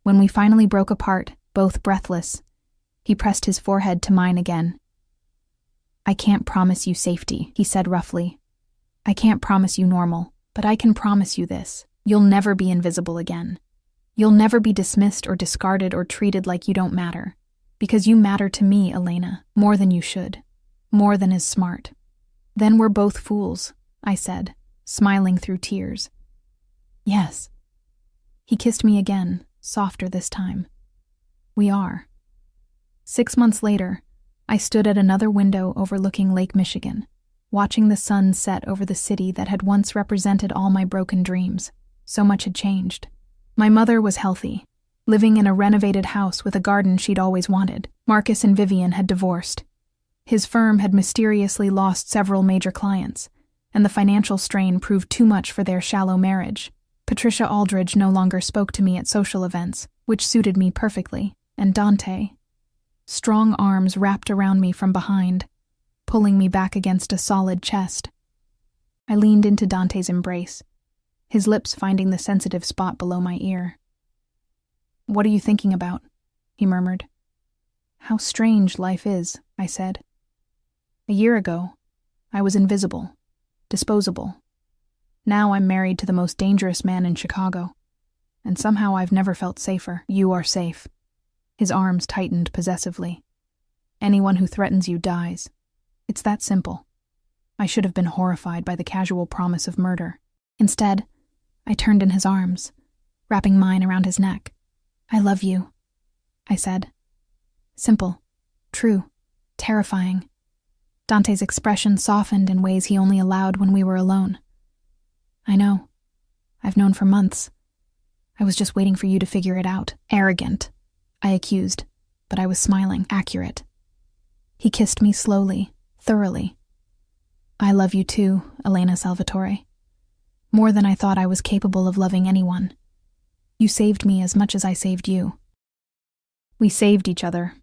When we finally broke apart, both breathless, he pressed his forehead to mine again. "I can't promise you safety," he said roughly. "I can't promise you normal, but I can promise you this. You'll never be invisible again. You'll never be dismissed or discarded or treated like you don't matter. Because you matter to me, Elena, more than you should. More than is smart." "Then we're both fools," I said, smiling through tears. "Yes." He kissed me again, softer this time. "We are." 6 months later, I stood at another window overlooking Lake Michigan, watching the sun set over the city that had once represented all my broken dreams. So much had changed. My mother was healthy, living in a renovated house with a garden she'd always wanted. Marcus and Vivian had divorced. His firm had mysteriously lost several major clients, and the financial strain proved too much for their shallow marriage. Patricia Aldridge no longer spoke to me at social events, which suited me perfectly, and Dante. Strong arms wrapped around me from behind, pulling me back against a solid chest. I leaned into Dante's embrace, his lips finding the sensitive spot below my ear. "What are you thinking about?" he murmured. "How strange life is," I said. "A year ago, I was invisible, disposable. Now I'm married to the most dangerous man in Chicago, and somehow I've never felt safer." "You are safe." His arms tightened possessively. "Anyone who threatens you dies. It's that simple." I should have been horrified by the casual promise of murder. Instead, I turned in his arms, wrapping mine around his neck. "I love you," I said. Simple, true, terrifying. Dante's expression softened in ways he only allowed when we were alone. "I know. I've known for months. I was just waiting for you to figure it out." "Arrogant," I accused, but I was smiling. "Accurate." He kissed me slowly, thoroughly. "I love you too, Elena Salvatore. More than I thought I was capable of loving anyone. You saved me as much as I saved you." "We saved each other,"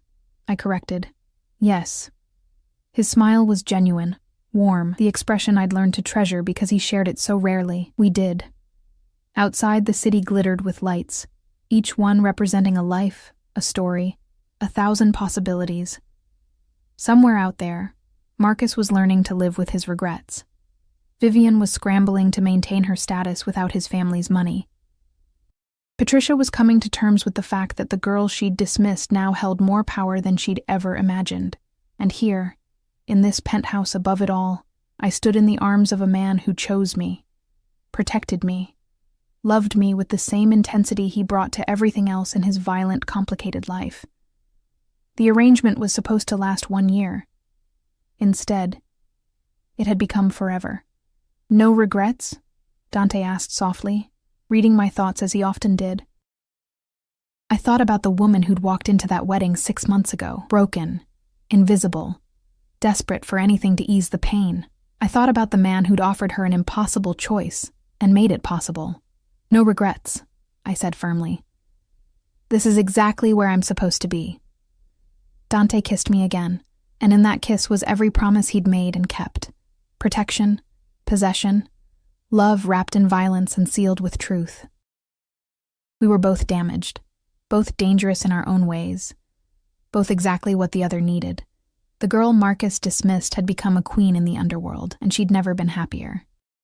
I corrected. "Yes." His smile was genuine, warm, the expression I'd learned to treasure because he shared it so rarely. We did. Outside, the city glittered with lights, each one representing a life, a story, 1,000 possibilities. Somewhere out there, Marcus was learning to live with his regrets. Vivian was scrambling to maintain her status without his family's money. Patricia was coming to terms with the fact that the girl she'd dismissed now held more power than she'd ever imagined. And here, in this penthouse above it all, I stood in the arms of a man who chose me, protected me, loved me with the same intensity he brought to everything else in his violent, complicated life. The arrangement was supposed to last 1 year. Instead, it had become forever. "No regrets?" Dante asked softly, reading my thoughts as he often did. I thought about the woman who'd walked into that wedding 6 months ago, broken, invisible, desperate for anything to ease the pain. I thought about the man who'd offered her an impossible choice and made it possible. "No regrets," I said firmly. "This is exactly where I'm supposed to be." Dante kissed me again, and in that kiss was every promise he'd made and kept. Protection, possession, love wrapped in violence and sealed with truth. We were both damaged, both dangerous in our own ways, both exactly what the other needed. The girl Marcus dismissed had become a queen in the underworld, and she'd never been happier.